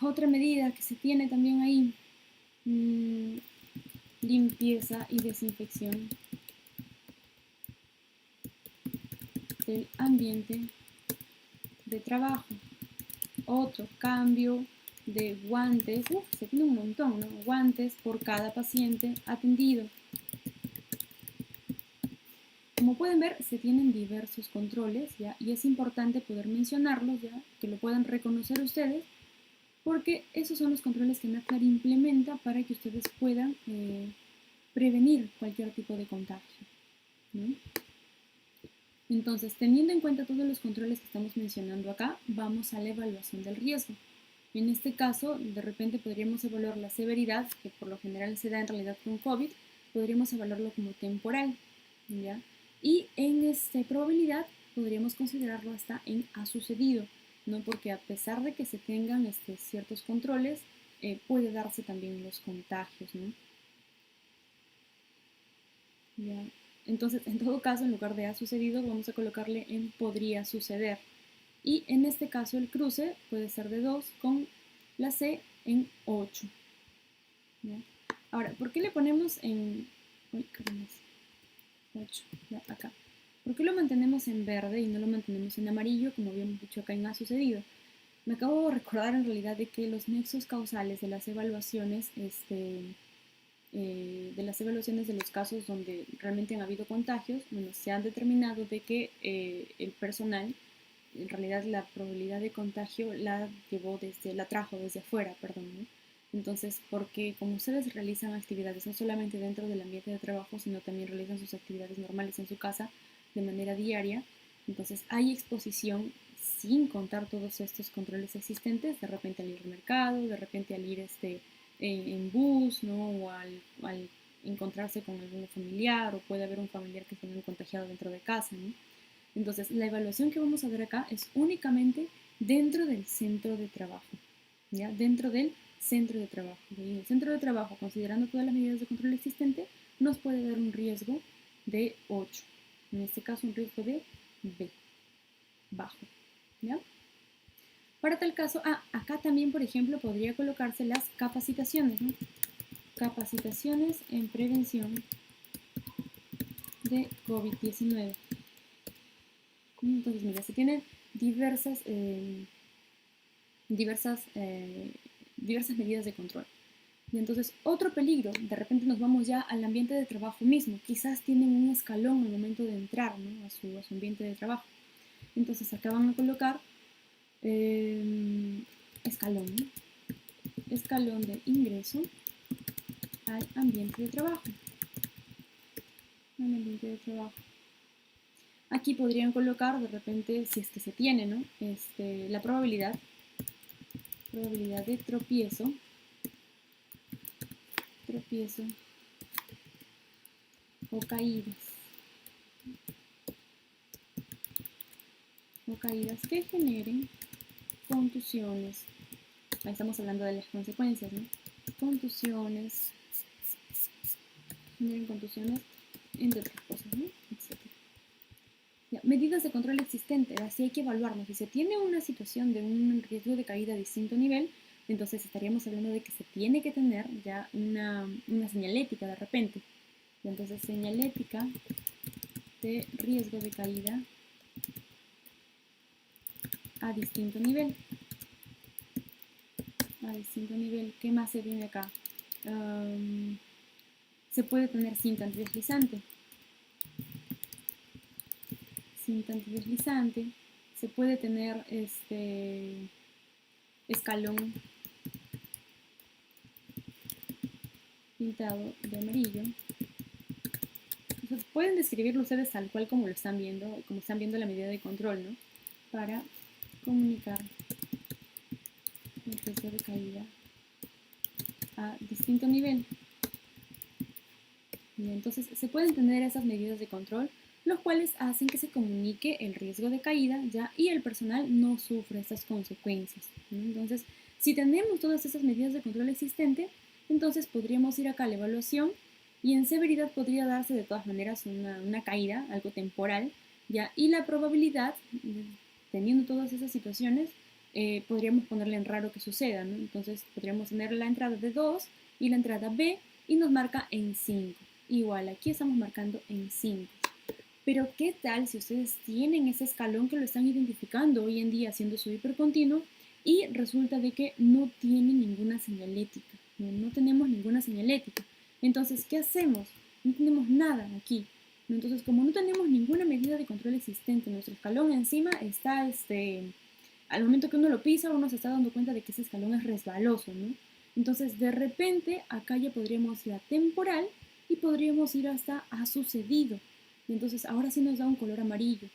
Otra medida que se tiene también ahí, limpieza y desinfección del ambiente de trabajo. Otro, cambio de guantes, se tiene un montón, ¿no? Guantes por cada paciente atendido. Como pueden ver, se tienen diversos controles, ¿ya? Y es importante poder mencionarlos, ¿ya? Que lo puedan reconocer ustedes, porque esos son los controles que NACLAR implementa para que ustedes puedan prevenir cualquier tipo de contagio, ¿no? Entonces, teniendo en cuenta todos los controles que estamos mencionando acá, vamos a la evaluación del riesgo. En este caso, de repente podríamos evaluar la severidad, que por lo general se da en realidad con COVID, podríamos evaluarlo como temporal, ¿ya? Y en esta probabilidad podríamos considerarlo hasta en ha sucedido, ¿no? Porque a pesar de que se tengan ciertos controles, puede darse también los contagios, ¿no? ¿Ya? Entonces, en todo caso, en lugar de ha sucedido, vamos a colocarle en podría suceder. Y en este caso el cruce puede ser de 2 con la C en 8. ¿Ya? Ahora, ¿por qué le ponemos en... Uy, caramba, 8, ya, acá. ¿Por qué lo mantenemos en verde y no lo mantenemos en amarillo, como habíamos dicho acá en ha sucedido? Me acabo de recordar en realidad de que los nexos causales de las evaluaciones de los casos donde realmente han habido contagios, bueno, se han determinado de que el personal, en realidad la probabilidad de contagio la trajo desde afuera, perdón, ¿no? Entonces, porque como ustedes realizan actividades no solamente dentro del ambiente de trabajo, sino también realizan sus actividades normales en su casa de manera diaria, entonces hay exposición sin contar todos estos controles existentes, de repente al ir al mercado, de repente al ir en bus, ¿no? O al encontrarse con algún familiar, o puede haber un familiar que se haya contagiado dentro de casa, ¿no? Entonces, la evaluación que vamos a ver acá es únicamente dentro del centro de trabajo, ¿ya? Dentro del centro de trabajo. Y el centro de trabajo, considerando todas las medidas de control existentes, nos puede dar un riesgo de 8. En este caso, un riesgo de B, bajo. ¿Ya? Para tal caso, acá también, por ejemplo, podría colocarse las capacitaciones, ¿no? Capacitaciones en prevención de COVID-19. Entonces, mira, se tienen diversas medidas de control. Y entonces, otro peligro, de repente nos vamos ya al ambiente de trabajo mismo. Quizás tienen un escalón al momento de entrar, ¿no? a su ambiente de trabajo. Entonces, acá van a colocar escalón, ¿no? Escalón de ingreso al ambiente de trabajo. Al ambiente de trabajo. Aquí podrían colocar, de repente, si es que se tiene, ¿no? La probabilidad de tropiezo o caídas que generen contusiones. Ahí estamos hablando de las consecuencias, ¿no? Generen contusiones, entre otras cosas, ¿no? Etcétera. Ya, medidas de control existente, así hay que evaluarnos. Si se tiene una situación de un riesgo de caída a distinto nivel, entonces estaríamos hablando de que se tiene que tener ya una señalética de repente. Y entonces señalética de riesgo de caída a distinto nivel. ¿Qué más se viene acá? Se puede tener cinta antideslizante. Se puede tener escalón pintado de amarillo. Entonces, pueden describirlo ustedes tal cual como lo están viendo, la medida de control, ¿no? Para comunicar el riesgo de caída a distinto nivel. Y entonces se pueden tener esas medidas de control, los cuales hacen que se comunique el riesgo de caída ya y el personal no sufre estas consecuencias, ¿no? Entonces, si tenemos todas esas medidas de control existentes, entonces podríamos ir acá a la evaluación y en severidad podría darse de todas maneras una caída, algo temporal, ya, y la probabilidad, teniendo todas esas situaciones, podríamos ponerle en raro que suceda, ¿no? Entonces podríamos tener la entrada de 2 y la entrada B y nos marca en 5. Igual, aquí estamos marcando en 5. Pero ¿qué tal si ustedes tienen ese escalón que lo están identificando hoy en día haciendo su hipercontinuo y resulta de que no tiene ninguna señalética? No tenemos ninguna señalética. Entonces, ¿qué hacemos? No tenemos nada aquí. Entonces, como no tenemos ninguna medida de control existente, nuestro escalón encima está, al momento que uno lo pisa, uno se está dando cuenta de que ese escalón es resbaloso, ¿no? Entonces, de repente, acá ya podríamos ir a temporal y podríamos ir hasta ha sucedido. Y entonces, ahora sí nos da un color amarillo.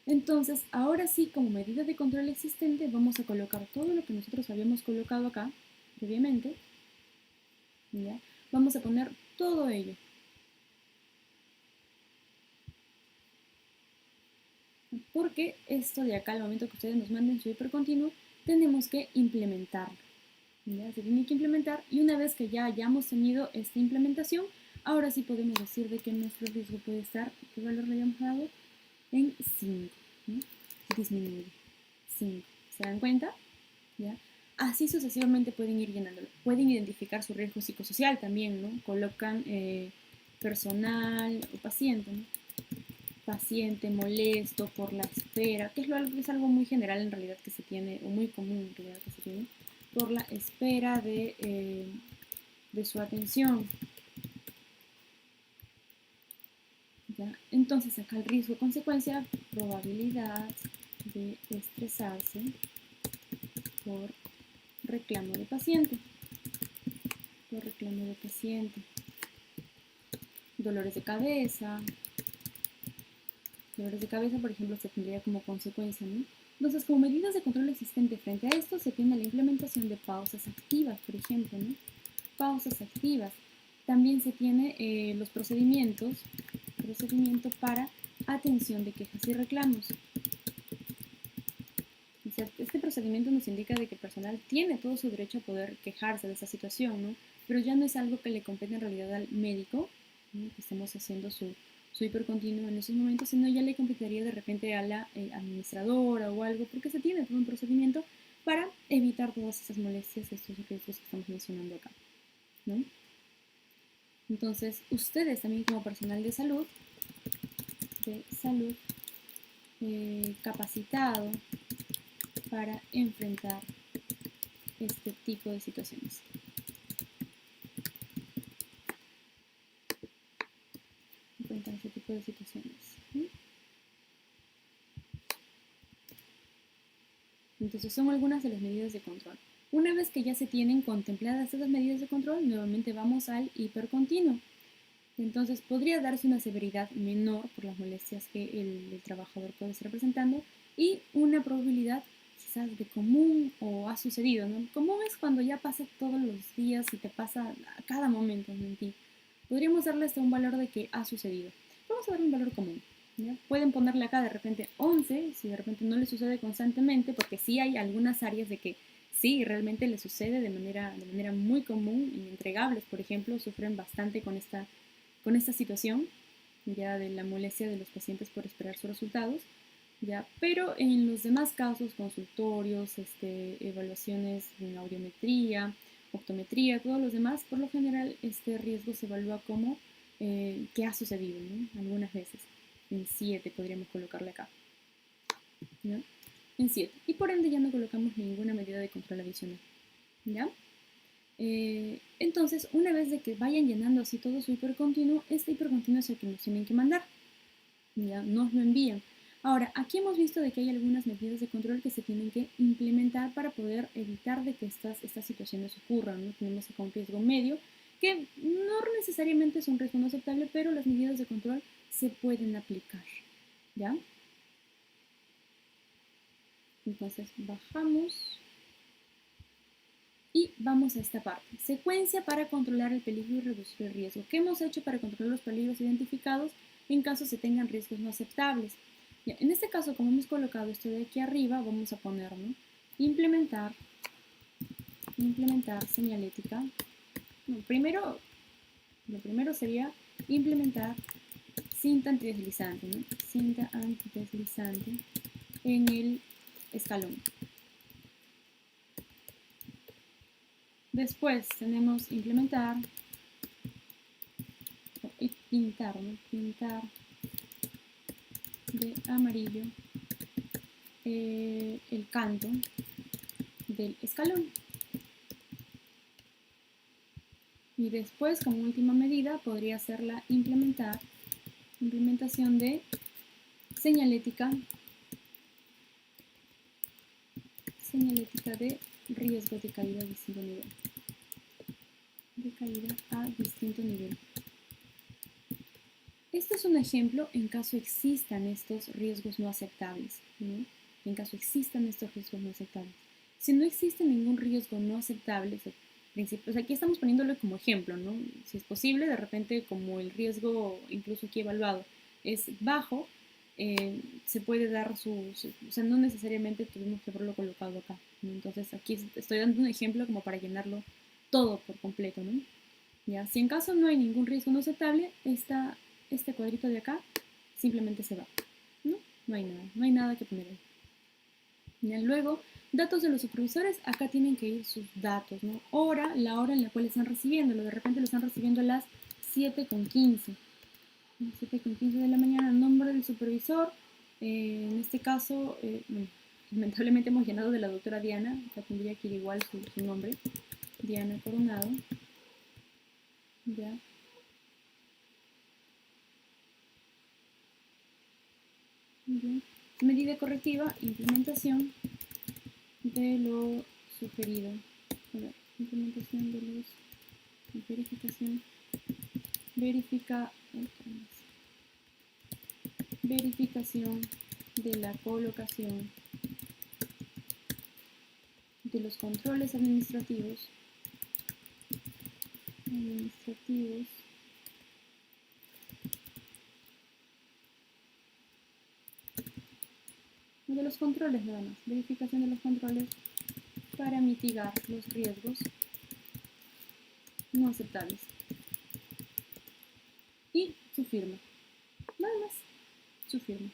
Entonces, ahora sí, como medida de control existente, vamos a colocar todo lo que nosotros habíamos colocado acá, previamente. ¿Ya? Vamos a poner todo ello. Porque esto de acá, al momento que ustedes nos manden su hipercontinuo, tenemos que implementarlo. ¿Ya? Se tiene que implementar y una vez que ya hayamos tenido esta implementación, ahora sí podemos decir de que nuestro riesgo puede estar, ¿qué valor le habíamos dado? En 5, ¿no? Disminuido. 5. ¿Se dan cuenta? ¿Ya? Así sucesivamente pueden ir llenándolo. Pueden identificar su riesgo psicosocial también, ¿no? Colocan personal o paciente, ¿no? Paciente molesto por la espera, que es algo muy general en realidad que se tiene, o muy común en realidad que se tiene, por la espera de su atención. ¿Ya? Entonces acá el riesgo consecuencia, probabilidad de estresarse por reclamo de paciente. Dolores de cabeza. Dolores de cabeza, por ejemplo, se tendría como consecuencia, ¿no? Entonces, como medidas de control existente frente a esto, se tiene la implementación de pausas activas, por ejemplo, ¿no? Pausas activas. También se tiene los procedimiento para atención de quejas y reclamos. Este procedimiento nos indica de que el personal tiene todo su derecho a poder quejarse de esa situación, ¿no? Pero ya no es algo que le compete en realidad al médico, ¿no? Que estemos haciendo su hipercontinuo en esos momentos, sino ya le competiría de repente a la administradora o algo, porque se tiene todo un procedimiento para evitar todas esas molestias, estos riesgos que estamos mencionando acá, ¿no? Entonces, ustedes también como personal de salud capacitado para enfrentar este tipo de situaciones. Enfrentar este tipo de situaciones. ¿Sí? Entonces son algunas de las medidas de control. Una vez que ya se tienen contempladas esas medidas de control, nuevamente vamos al hipercontinuo. Entonces podría darse una severidad menor por las molestias que el trabajador puede estar presentando y una probabilidad quizás de común o ha sucedido, ¿no? Común es cuando ya pasa todos los días y te pasa a cada momento en ti. Podríamos darle hasta un valor de que ha sucedido. Vamos a dar un valor común. ¿Ya? Pueden ponerle acá de repente 11, si de repente no le sucede constantemente, porque sí hay algunas áreas de que sí, realmente le sucede de manera muy común. En entregables, por ejemplo, sufren bastante con esta situación ya de la molestia de los pacientes por esperar sus resultados, ya, pero en los demás casos, consultorios, evaluaciones en audiometría, optometría, todos los demás, por lo general este riesgo se evalúa como que ha sucedido, ¿no? Algunas veces. En 7 podríamos colocarle acá, ¿no? En 7. Y por ende ya no colocamos ninguna medida de control adicional, ¿ya? Entonces, una vez de que vayan llenando así todo su hipercontinuo, este hipercontinuo es el que nos tienen que mandar. Ya nos lo envían. Ahora, aquí hemos visto de que hay algunas medidas de control que se tienen que implementar para poder evitar de que estas situaciones ocurran, ¿no? Tenemos acá un riesgo medio, que no necesariamente es un riesgo no aceptable, pero las medidas de control se pueden aplicar, ¿ya? Entonces, bajamos y vamos a esta parte. Secuencia para controlar el peligro y reducir el riesgo. ¿Qué hemos hecho para controlar los peligros identificados en caso se tengan riesgos no aceptables? Ya, en este caso, como hemos colocado esto de aquí arriba, vamos a poner, ¿no? implementar señalética. No, lo primero sería implementar cinta antideslizante, ¿no? Cinta antideslizante en el escalón. Después tenemos implementar y pintar, ¿no? Pintar de amarillo el canto del escalón. Y después, como última medida, podría ser la implementación de señalética de riesgo de caída a distinto nivel. Este es un ejemplo en caso existan estos riesgos no aceptables, ¿no? En caso existan estos riesgos no aceptables. Si no existe ningún riesgo no aceptable, aquí estamos poniéndolo como ejemplo, ¿no? Si es posible, de repente, como el riesgo, incluso aquí evaluado, es bajo, se puede dar o sea, no necesariamente tuvimos que haberlo colocado acá, ¿no? Entonces aquí estoy dando un ejemplo como para llenarlo todo por completo, ¿no? Ya, si en caso no hay ningún riesgo no aceptable, este cuadrito de acá simplemente se va, ¿no? No hay nada que poner ahí. Ya, luego, datos de los supervisores, acá tienen que ir sus datos, ¿no? La hora en la cual están recibiéndolo, de repente lo están recibiendo a las 7:15. 7:15 de la mañana, nombre del supervisor, en este caso, bueno, lamentablemente hemos llenado de la doctora Diana, acá tendría que ir igual su nombre, Diana Coronado, ya. Bien. Medida correctiva, implementación de lo sugerido. A ver, implementación de los... Verificación de la colocación de los controles administrativos de los controles nada más, verificación de los controles para mitigar los riesgos no aceptables. Y su firma, nada más, su firma.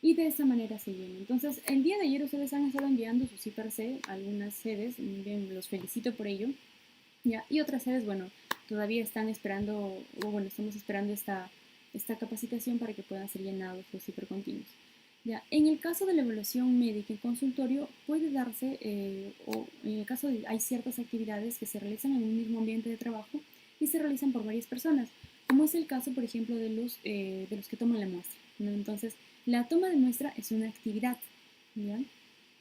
Y de esa manera se llena. Entonces, el día de ayer ustedes han estado enviando sus IPRC a algunas sedes, bien, los felicito por ello. ¿Ya? Y otras sedes, bueno, todavía están esperando, o bueno, estamos esperando esta capacitación para que puedan ser llenados los hipercontinuos. ¿Ya? En el caso de la evaluación médica en consultorio puede darse, o en el caso de hay ciertas actividades que se realizan en un mismo ambiente de trabajo y se realizan por varias personas, como es el caso, por ejemplo, de los que toman la muestra, ¿no? Entonces, la toma de muestra es una actividad, ¿ya?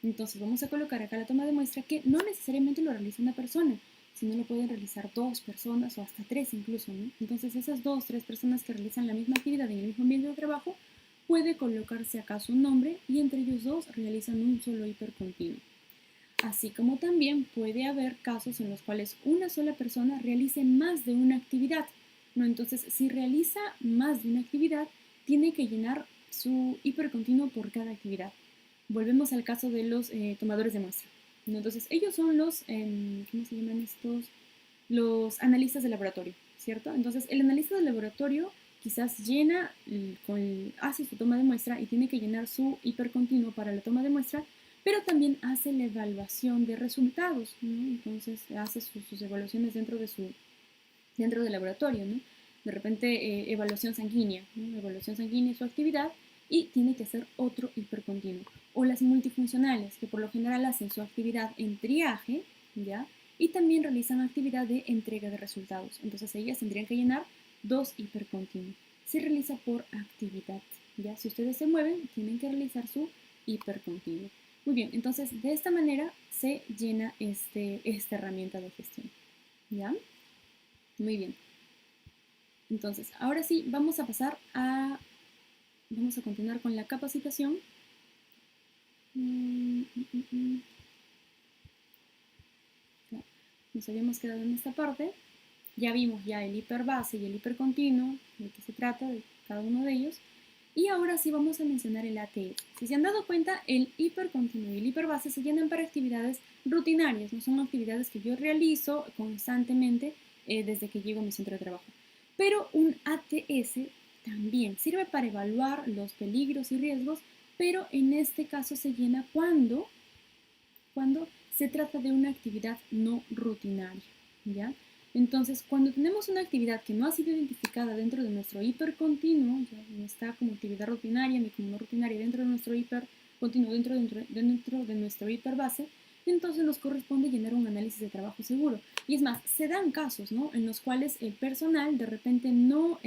Entonces, vamos a colocar acá la toma de muestra que no necesariamente lo realiza una persona, sino lo pueden realizar dos personas o hasta tres incluso, ¿no? Entonces, esas dos, tres personas que realizan la misma actividad en el mismo ambiente de trabajo puede colocarse acá su nombre y entre ellos dos realizan un solo hipercontinuo. Así como también puede haber casos en los cuales una sola persona realice más de una actividad, ¿no? Entonces, si realiza más de una actividad, tiene que llenar su hipercontinuo por cada actividad. Volvemos al caso de los tomadores de muestra, ¿no? Entonces, ellos son los, ¿cómo se llaman estos? Los analistas de laboratorio, ¿cierto? Entonces, el analista de laboratorio quizás llena, hace su toma de muestra y tiene que llenar su hipercontinuo para la toma de muestra, pero también hace la evaluación de resultados, ¿no? Entonces, hace sus evaluaciones dentro del laboratorio, ¿no? De repente, evaluación sanguínea, ¿no? Evaluación sanguínea es su actividad y tiene que hacer otro hipercontinuo. O las multifuncionales, que por lo general hacen su actividad en triaje, ¿ya? Y también realizan actividad de entrega de resultados. Entonces ellas tendrían que llenar dos hipercontinuos. Se realiza por actividad, ¿ya? Si ustedes se mueven, tienen que realizar su hipercontinuo. Muy bien, entonces de esta manera se llena esta herramienta de gestión, ¿ya? Muy bien. Entonces, ahora sí, vamos a continuar con la capacitación. Nos habíamos quedado en esta parte. Ya vimos ya el hiperbase y el hipercontinuo, de qué se trata, de cada uno de ellos. Y ahora sí vamos a mencionar el ATS. Si se han dado cuenta, el hipercontinuo y el hiperbase se llenan para actividades rutinarias, no son actividades que yo realizo constantemente desde que llego a mi centro de trabajo. Pero un ATS también sirve para evaluar los peligros y riesgos, pero en este caso se llena cuando se trata de una actividad no rutinaria, ¿ya? Entonces, cuando tenemos una actividad que no ha sido identificada dentro de nuestro hipercontinuo, ya no está como actividad rutinaria ni como no rutinaria dentro de nuestro hipercontinuo, dentro de nuestro hiperbase, entonces nos corresponde llenar un análisis de trabajo seguro. Y es más, se dan casos, ¿no? En los cuales el personal de repente no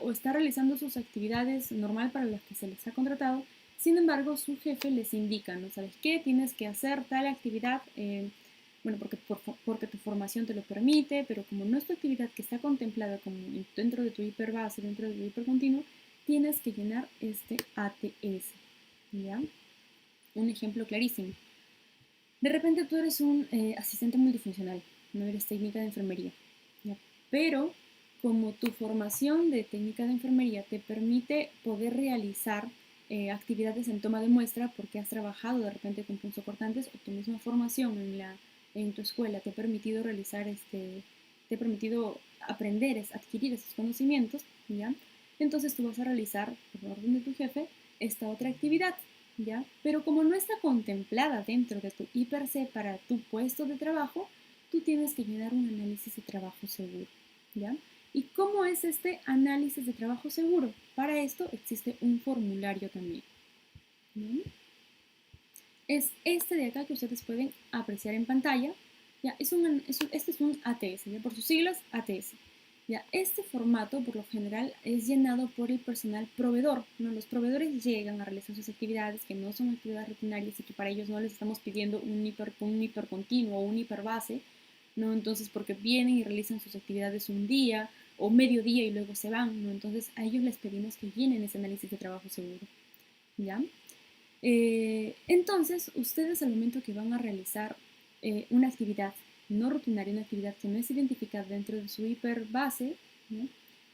o está realizando sus actividades normal para las que se les ha contratado. Sin embargo, su jefe les indica, ¿no? ¿Sabes qué? Tienes que hacer tal actividad, bueno, porque tu formación te lo permite, pero como no es tu actividad que está contemplada como dentro de tu hiperbase, dentro de tu hipercontinuo, tienes que llenar este ATS, ¿ya? Un ejemplo clarísimo. De repente tú eres un asistente multifuncional, no eres técnica de enfermería, ¿ya? Pero como tu formación de técnica de enfermería te permite poder realizar actividades en toma de muestra porque has trabajado de repente con punzocortantes o tu misma formación en tu escuela te ha permitido realizar te ha permitido adquirir esos conocimientos, ¿ya? Entonces tú vas a realizar, por orden de tu jefe, esta otra actividad, ¿ya? Pero como no está contemplada dentro de tu IPRC para tu puesto de trabajo, tú tienes que llenar un análisis de trabajo seguro, ¿ya? ¿Y cómo es este análisis de trabajo seguro? Para esto existe un formulario también. ¿Bien? Es este de acá que ustedes pueden apreciar en pantalla. ¿Ya? Este es un ATS, ¿ya? Por sus siglas ATS. ¿Ya? Este formato por lo general es llenado por el personal proveedor, ¿no? Los proveedores llegan a realizar sus actividades que no son actividades rutinarias y que para ellos no les estamos pidiendo un hipercontinuo o un hiperbase, ¿no? Entonces, porque vienen y realizan sus actividades un día o medio día y luego se van, ¿no? Entonces, a ellos les pedimos que llenen ese análisis de trabajo seguro, ¿ya? Entonces, ustedes al momento que van a realizar una actividad no rutinaria, una actividad que no es identificada dentro de su hiperbase, ¿no?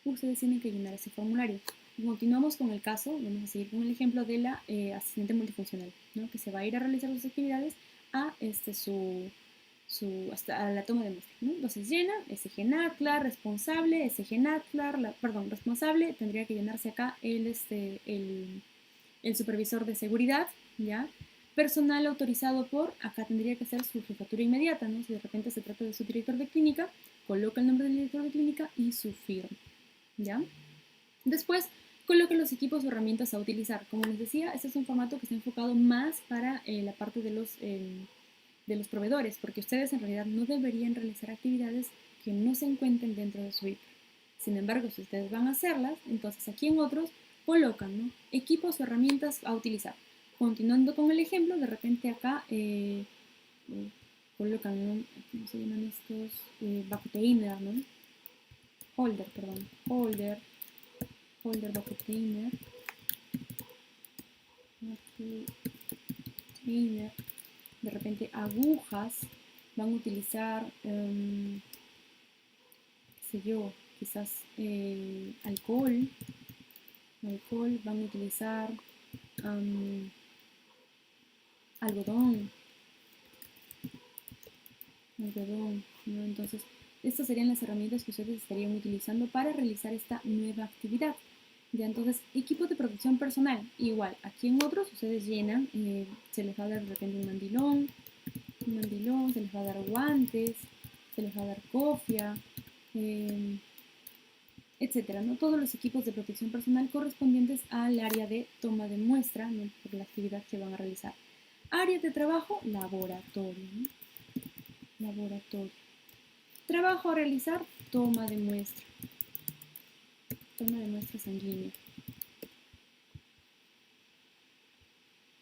Ustedes tienen que llenar ese formulario. continuamos con el caso, vamos a seguir con el ejemplo de la asistente multifuncional, ¿no? Que se va a ir a realizar sus actividades a hasta la toma de muestra, ¿no? Entonces llena SG NACLA, responsable, SG NACLA, responsable, tendría que llenarse acá el supervisor de seguridad, ¿ya? Personal autorizado por, acá tendría que ser su jefatura inmediata, ¿no? Si de repente se trata de su director de clínica, coloca el nombre del director de clínica y su firma, ¿ya? Después, coloca los equipos o herramientas a utilizar. Como les decía, este es un formato que está enfocado más para la parte de los proveedores, porque ustedes en realidad no deberían realizar actividades que no se encuentren dentro de su IP. Sin embargo, si ustedes van a hacerlas, entonces aquí en otros colocan, ¿no? Equipos o herramientas a utilizar. Continuando con el ejemplo, de repente acá colocan, ¿no? ¿Cómo se llaman estos? Backtainer, ¿no? Holder, perdón. Holder, backtainer. De repente agujas, van a utilizar, qué sé yo, quizás alcohol, van a utilizar algodón, ¿no? Entonces, estas serían las herramientas que ustedes estarían utilizando para realizar esta nueva actividad. Ya, entonces, equipo de protección personal, igual, aquí en otros ustedes llenan, se les va a dar de repente un mandilón, se les va a dar guantes, se les va a dar cofia, etcétera, ¿no? Todos los equipos de protección personal correspondientes al área de toma de muestra, ¿no? Por la actividad que van a realizar. Área de trabajo, laboratorio, ¿no? Laboratorio. Trabajo a realizar, toma de muestra sanguínea.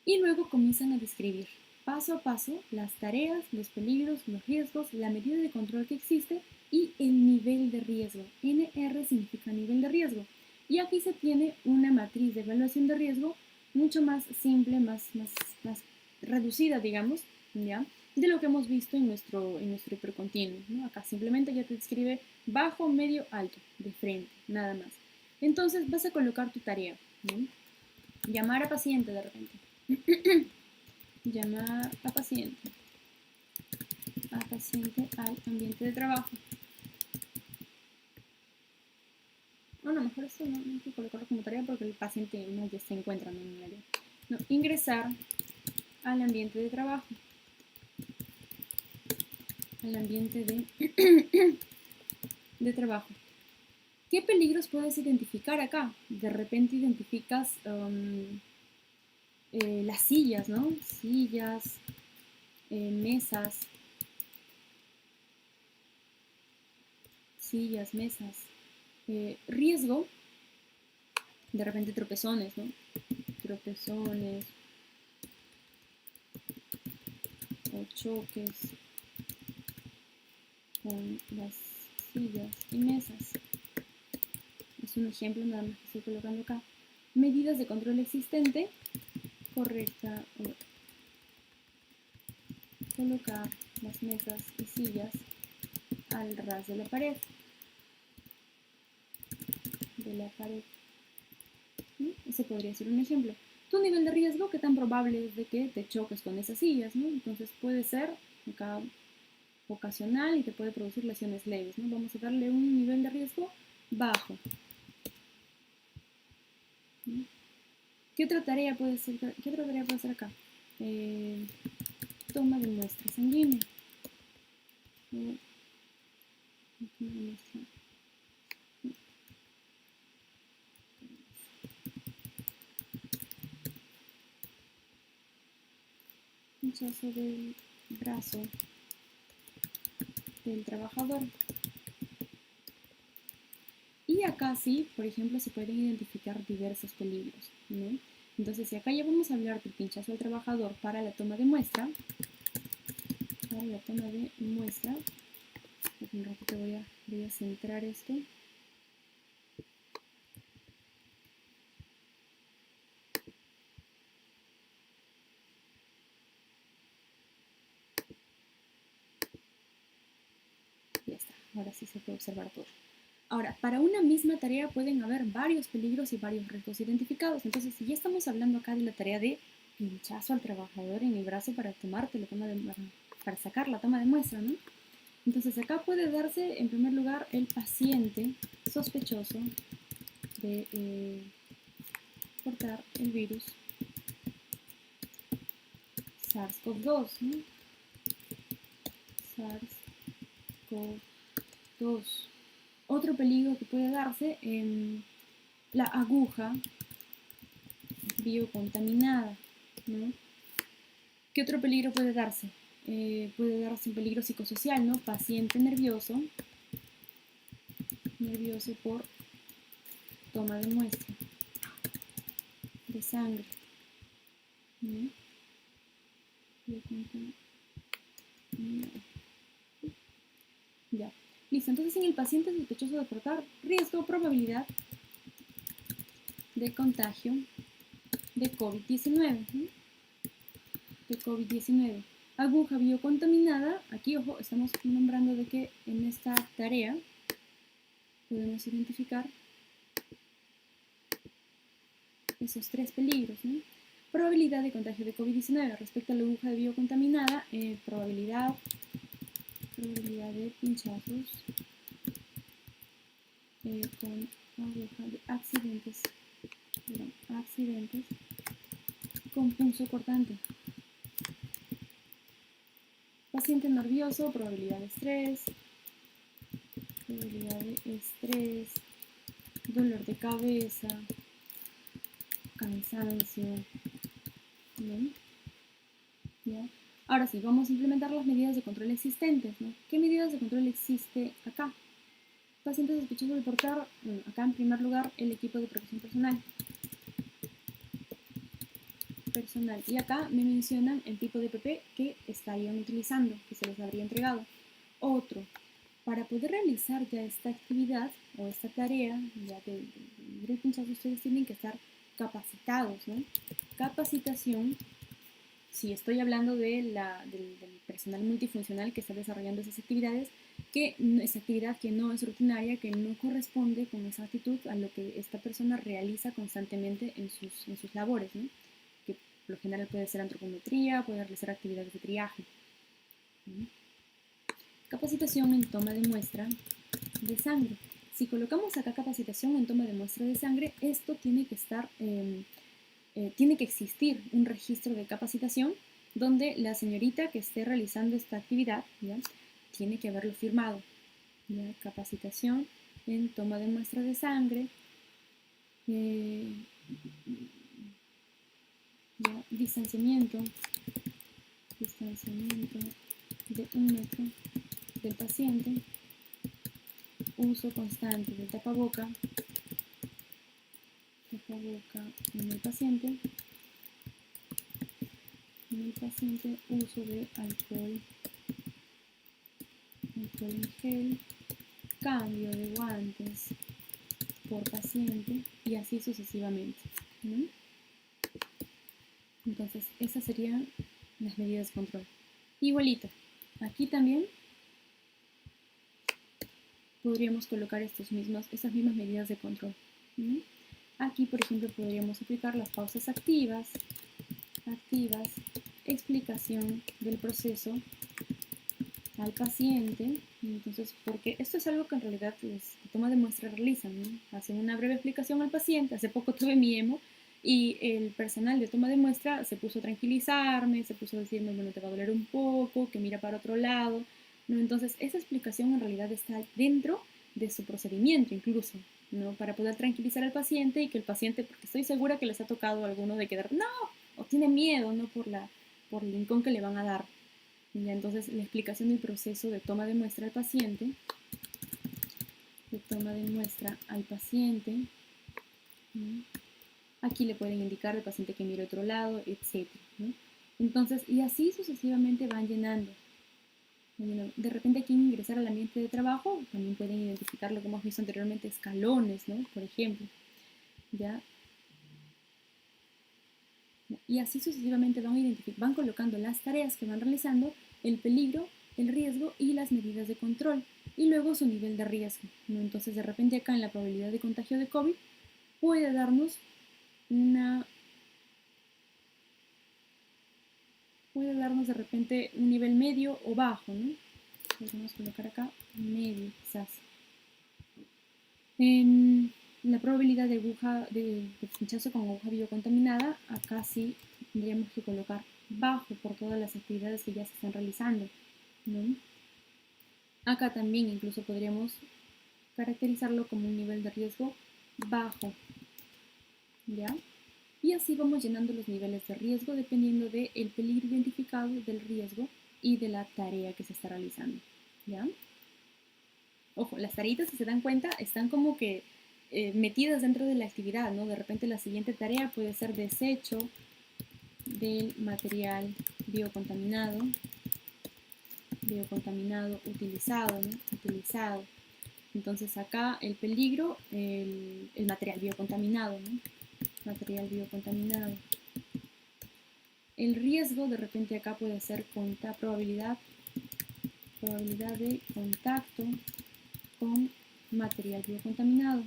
Y luego comienzan a describir paso a paso las tareas, los peligros, los riesgos, la medida de control que existe y el nivel de riesgo. NR significa nivel de riesgo. Y aquí se tiene una matriz de evaluación de riesgo mucho más simple, más reducida, digamos, ¿ya? De lo que hemos visto en nuestro hipercontinuo, ¿no? Acá simplemente ya te describe bajo, medio, alto, de frente, nada más. Entonces vas a colocar tu tarea, ¿no? Llamar a paciente de repente. Llamar a paciente al ambiente de trabajo. Bueno, mejor esto no hay que colocarlo como tarea porque el paciente no ya se encuentra en el área. No, ingresar al ambiente de trabajo. Al ambiente de trabajo. ¿Qué peligros puedes identificar acá? De repente identificas las sillas, ¿no? Sillas, mesas, mesas. Riesgo, de repente tropezones, ¿no? Tropezones o choques con las sillas y mesas. Es un ejemplo nada más que estoy colocando acá. Medidas de control existente, correcta. Colocar las mesas y sillas al ras de la pared. Ese podría ser un ejemplo. Tu nivel de riesgo, qué tan probable es de que te choques con esas sillas, ¿no? Entonces puede ser acá ocasional y te puede producir lesiones leves, ¿no? Vamos a darle un nivel de riesgo bajo. ¿No? ¿Qué otra tarea puede ser acá? Toma de muestra sanguínea. Hinchazo del brazo del trabajador. Y acá sí, por ejemplo, se pueden identificar diversos peligros, ¿no? Entonces, si acá ya vamos a hablar del pinchazo al trabajador para la toma de muestra, un ratito voy a centrar esto. Ya está, ahora sí se puede observar todo. Ahora, para una misma tarea pueden haber varios peligros y varios riesgos identificados. Entonces, si ya estamos hablando acá de la tarea de pinchazo al trabajador en el brazo para sacar la toma de muestra, ¿no? Entonces, acá puede darse, en primer lugar, el paciente sospechoso de portar el virus SARS-CoV-2, ¿no? SARS-CoV-2. Otro peligro que puede darse en la aguja biocontaminada, ¿no? ¿Qué otro peligro puede darse? Puede darse un peligro psicosocial, ¿no? Paciente nervioso por toma de muestra de sangre, ¿no? Ya. Listo, entonces en el paciente sospechoso de portar riesgo, probabilidad de contagio de COVID-19, ¿no? De COVID-19. Aguja biocontaminada, aquí ojo, estamos nombrando de que en esta tarea podemos identificar esos tres peligros, ¿no? Probabilidad de contagio de COVID-19 respecto a la aguja biocontaminada, probabilidad de pinchazos con aguja de accidentes con punzo cortante. Paciente nervioso, probabilidad de estrés, dolor de cabeza, cansancio, ¿no? ¿Ya? Ahora sí, vamos a implementar las medidas de control existentes, ¿no? ¿Qué medidas de control existe acá? Paciente sospechoso de portar, bueno, acá en primer lugar, el equipo de protección personal. Y acá me mencionan el tipo de EPP que estarían utilizando, que se les habría entregado. Otro, para poder realizar ya esta actividad o esta tarea, ya de pinchazo, ustedes tienen que estar capacitados, ¿no? Capacitación, si estoy hablando del personal multifuncional que está desarrollando esas actividades, que esa actividad que no es rutinaria, que no corresponde con esa actitud a lo que esta persona realiza constantemente en sus labores, ¿no? Que por lo general puede ser antropometría, puede realizar actividades de triaje, ¿no? Capacitación en toma de muestra de sangre. Si colocamos acá capacitación en toma de muestra de sangre, esto tiene que estar, tiene que existir un registro de capacitación donde la señorita que esté realizando esta actividad, ¿ya? Tiene que haberlo firmado, ¿ya? Capacitación en toma de muestra de sangre, ¿ya? Distanciamiento de 1 metro del paciente, uso constante del tapaboca en el paciente, uso de alcohol en gel, cambio de guantes por paciente y así sucesivamente, ¿no? Entonces esas serían las medidas de control. Igualito, aquí también podríamos colocar estas mismas medidas de control, ¿no? Aquí, por ejemplo, podríamos aplicar las pausas activas, explicación del proceso al paciente. Entonces, porque esto es algo que en realidad los de toma de muestra realizan, ¿no? Hacen una breve explicación al paciente. Hace poco tuve mi emo y el personal de toma de muestra se puso a tranquilizarme, se puso a decirme, bueno, te va a doler un poco, que mira para otro lado, ¿no? Entonces, esa explicación en realidad está dentro de su procedimiento incluso, ¿no? Para poder tranquilizar al paciente y que el paciente, porque estoy segura que les ha tocado a alguno de quedar, no, o tiene miedo, ¿no? Por el rincón que le van a dar. Y entonces la explicación del proceso de toma de muestra al paciente, ¿no? Aquí le pueden indicar al paciente que mire otro lado, etc., ¿no? Entonces, y así sucesivamente van llenando. De repente aquí ingresar al ambiente de trabajo, también pueden identificar lo que hemos visto anteriormente, escalones, ¿no? Por ejemplo, ¿ya? Y así sucesivamente van colocando las tareas que van realizando, el peligro, el riesgo y las medidas de control. y luego su nivel de riesgo, ¿no? Entonces, de repente acá en la probabilidad de contagio de COVID puede darnos de repente un nivel medio o bajo, ¿no? Podemos colocar acá medio quizás. En la probabilidad de pinchazo con aguja biocontaminada, acá sí tendríamos que colocar bajo por todas las actividades que ya se están realizando, ¿no? Acá también incluso podríamos caracterizarlo como un nivel de riesgo bajo, ¿ya? Y así vamos llenando los niveles de riesgo dependiendo del peligro identificado, del riesgo y de la tarea que se está realizando, ¿ya? Ojo, las tareitas, si se dan cuenta, están como que metidas dentro de la actividad, ¿no? De repente la siguiente tarea puede ser desecho del material biocontaminado utilizado, ¿no? Utilizado. Entonces acá el peligro, el material biocontaminado, ¿no? Material biocontaminado. El riesgo, de repente acá puede ser probabilidad de contacto con material biocontaminado.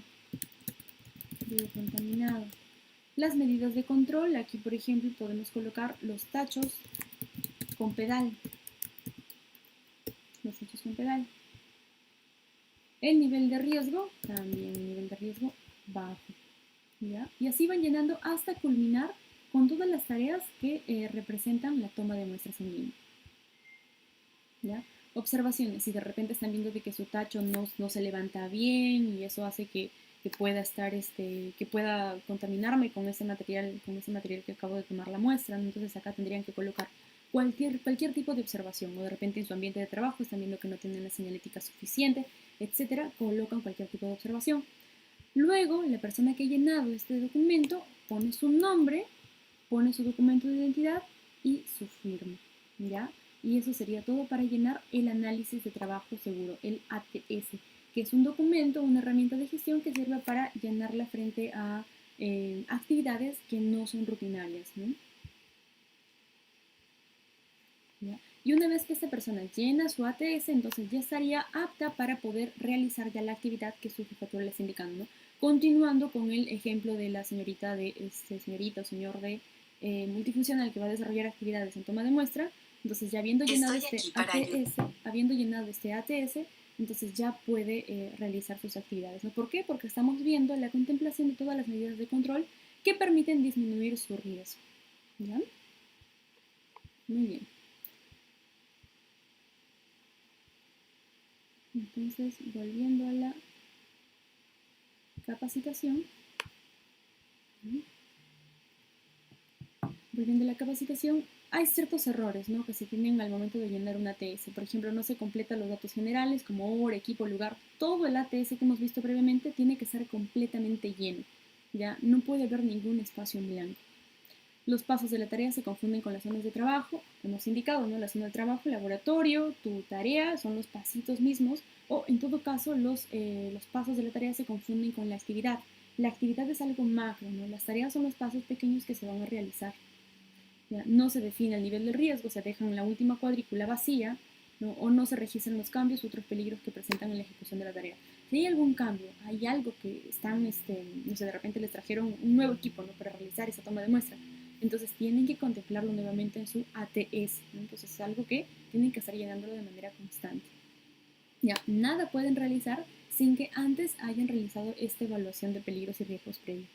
Las medidas de control, aquí por ejemplo podemos colocar los tachos con pedal. El nivel de riesgo, también un nivel de riesgo bajo, ¿ya? Y así van llenando hasta culminar con todas las tareas que representan la toma de muestras en línea, ¿ya? Observaciones, si de repente están viendo de que su tacho no se levanta bien y eso hace que pueda estar, que pueda contaminarme con ese material que acabo de tomar la muestra, ¿no? Entonces acá tendrían que colocar cualquier tipo de observación, o de repente en su ambiente de trabajo están viendo que no tienen la señalética suficiente, etcétera, colocan cualquier tipo de observación. Luego, la persona que ha llenado este documento pone su nombre, pone su documento de identidad y su firma, ¿ya? Y eso sería todo para llenar el análisis de trabajo seguro, el ATS, que es un documento, una herramienta de gestión que sirve para llenarla frente a actividades que no son rutinarias, ¿no? ¿Ya? Y una vez que esta persona llena su ATS, entonces ya estaría apta para poder realizar ya la actividad que su jefatura le está indicando, ¿no? Continuando con el ejemplo de la señorita o señor de multifuncional que va a desarrollar actividades en toma de muestra, entonces ya habiendo llenado este ATS, entonces ya puede realizar sus actividades, ¿no? ¿Por qué? Porque estamos viendo la contemplación de todas las medidas de control que permiten disminuir su riesgo, ¿ya? Muy bien. Entonces, volviendo a la capacitación, hay ciertos errores, ¿no?, que se tienen al momento de llenar un ATS. Por ejemplo, no se completan los datos generales como hora, equipo, lugar. Todo el ATS que hemos visto previamente tiene que estar completamente lleno. ¿Ya? No puede haber ningún espacio en blanco. Los pasos de la tarea se confunden con las zonas de trabajo. Hemos indicado, ¿no? La zona de trabajo, laboratorio, tu tarea, son los pasitos mismos. O en todo caso, los pasos de la tarea se confunden con la actividad. La actividad es algo macro, ¿no? Las tareas son los pasos pequeños que se van a realizar. ¿Ya? No se define el nivel de riesgo, se deja en la última cuadrícula vacía, ¿no? O no se registran los cambios u otros peligros que presentan en la ejecución de la tarea. Si hay algún cambio, hay algo que están, no sé, de repente les trajeron un nuevo equipo, ¿no?, para realizar esa toma de muestra, entonces tienen que contemplarlo nuevamente en su ATS, ¿no? Entonces es algo que tienen que estar llenándolo de manera constante. Ya, nada pueden realizar sin que antes hayan realizado esta evaluación de peligros y riesgos previos.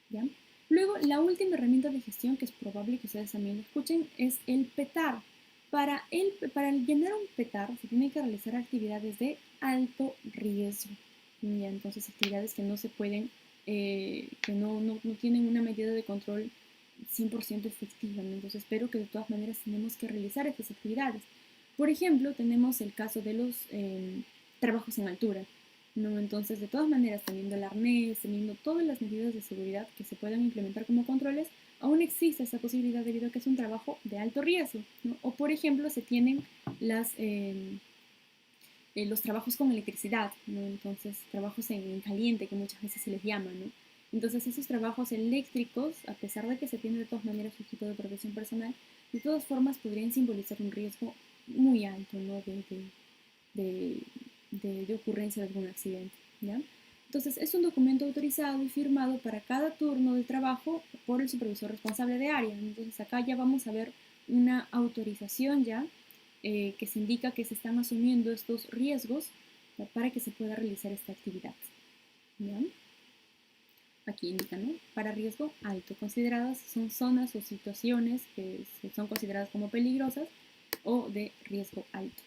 ¿Ya? Luego, la última herramienta de gestión, que es probable que ustedes también lo escuchen, es el PETAR. Para llenar un PETAR se tienen que realizar actividades de alto riesgo. ¿Ya? Entonces, actividades que no se pueden, que no tienen una medida de control 100% efectiva, ¿no? Entonces, espero que de todas maneras tenemos que realizar estas actividades. Por ejemplo, tenemos el caso de los trabajos en altura, ¿no? Entonces, de todas maneras, teniendo el arnés, teniendo todas las medidas de seguridad que se puedan implementar como controles, aún existe esa posibilidad debido a que es un trabajo de alto riesgo, ¿no? O, por ejemplo, se tienen los trabajos con electricidad, ¿no? Entonces, trabajos en caliente, que muchas veces se les llama, ¿no? Entonces, esos trabajos eléctricos, a pesar de que se tiene de todas maneras un equipo de protección personal, de todas formas podrían simbolizar un riesgo muy alto, ¿no?, de de ocurrencia de algún accidente, ¿ya? Entonces, es un documento autorizado y firmado para cada turno de trabajo por el supervisor responsable de área. Entonces, acá ya vamos a ver una autorización ya que se indica que se están asumiendo estos riesgos para que se pueda realizar esta actividad. ¿Ya? Aquí indica, ¿no? Para riesgo alto. Consideradas son zonas o situaciones que son consideradas como peligrosas o de riesgo alto.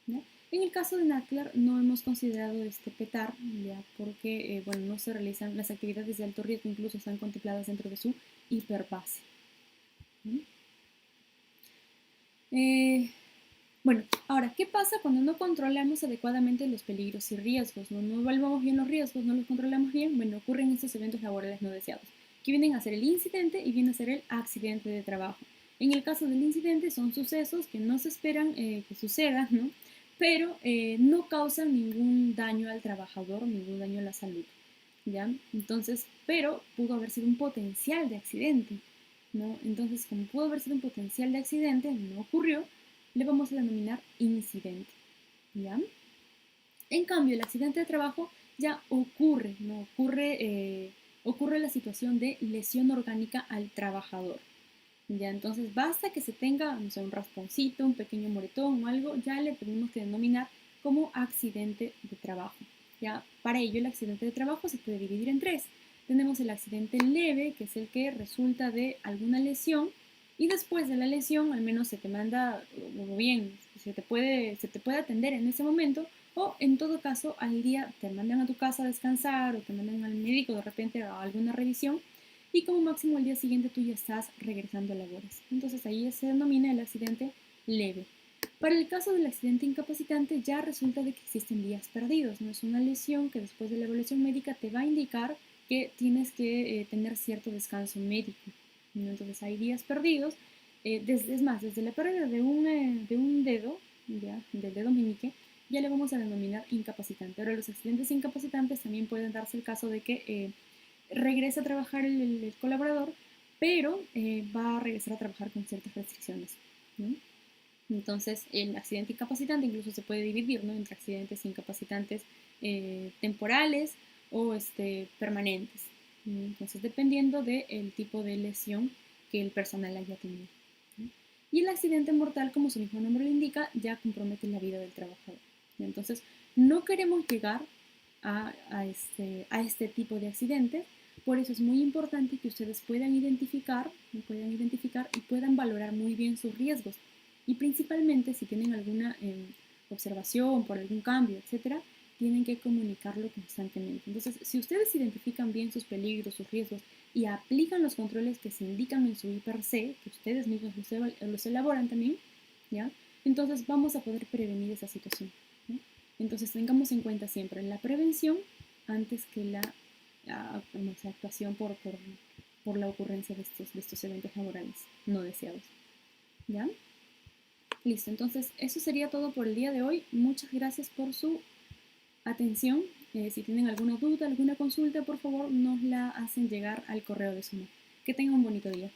¿Ya? En el caso de NACLAR no hemos considerado este PETAR, ya, porque bueno, no se realizan las actividades de alto riesgo, incluso están contempladas dentro de su hiperbase. Bueno, ahora, ¿qué pasa cuando no controlamos adecuadamente los peligros y riesgos? No evaluamos bien los riesgos, no los controlamos bien. Bueno, ocurren estos eventos laborales no deseados, que vienen a ser el incidente y viene a ser el accidente de trabajo. En el caso del incidente son sucesos que no se esperan que sucedan, ¿no? Pero no causan ningún daño al trabajador, ningún daño a la salud, ¿ya? Entonces, pero pudo haber sido un potencial de accidente, ¿no? Entonces, como pudo haber sido un potencial de accidente, no ocurrió, le vamos a denominar incidente, ¿ya? En cambio, el accidente de trabajo ya ocurre, ¿no? Ocurre la situación de lesión orgánica al trabajador, ¿ya? Entonces, basta que se tenga, no sé, un rasponcito, un pequeño moretón o algo, ya le tenemos que denominar como accidente de trabajo, ¿ya? Para ello, el accidente de trabajo se puede dividir en tres. Tenemos el accidente leve, que es el que resulta de alguna lesión, y después de la lesión, al menos se te manda, o bien, se te puede atender en ese momento, o en todo caso, al día te mandan a tu casa a descansar, o te mandan al médico de repente a alguna revisión, y como máximo al día siguiente tú ya estás regresando a labores. Entonces ahí se denomina el accidente leve. Para el caso del accidente incapacitante ya resulta de que existen días perdidos, no es una lesión que después de la evaluación médica te va a indicar que tienes que tener cierto descanso médico. ¿No? Entonces hay días perdidos, es más, desde la pérdida de un dedo, ya, del dedo meñique, ya le vamos a denominar incapacitante. Ahora los accidentes incapacitantes también pueden darse el caso de que regresa a trabajar el colaborador, pero va a regresar a trabajar con ciertas restricciones, ¿no? Entonces, el accidente incapacitante incluso se puede dividir, ¿no? Entre accidentes incapacitantes temporales o permanentes. ¿No? Entonces, dependiendo del tipo de lesión que el personal haya tenido, ¿no? Y el accidente mortal, como su mismo nombre lo indica, ya compromete la vida del trabajador. ¿No? Entonces, no queremos llegar a este tipo de accidentes. Por eso es muy importante que ustedes puedan identificar y puedan valorar muy bien sus riesgos. Y principalmente si tienen alguna observación por algún cambio, etcétera, tienen que comunicarlo constantemente. Entonces, si ustedes identifican bien sus peligros, sus riesgos y aplican los controles que se indican en su IPRC, que ustedes mismos los elaboran también, ¿ya? Entonces vamos a poder prevenir esa situación, ¿no? Entonces tengamos en cuenta siempre la prevención antes que la actuación por la ocurrencia de estos eventos laborales no deseados, ¿ya? Listo, entonces eso sería todo por el día de hoy. Muchas gracias por su atención. Si tienen alguna duda, alguna consulta, por favor nos la hacen llegar al correo de Suma. Que tengan un bonito día.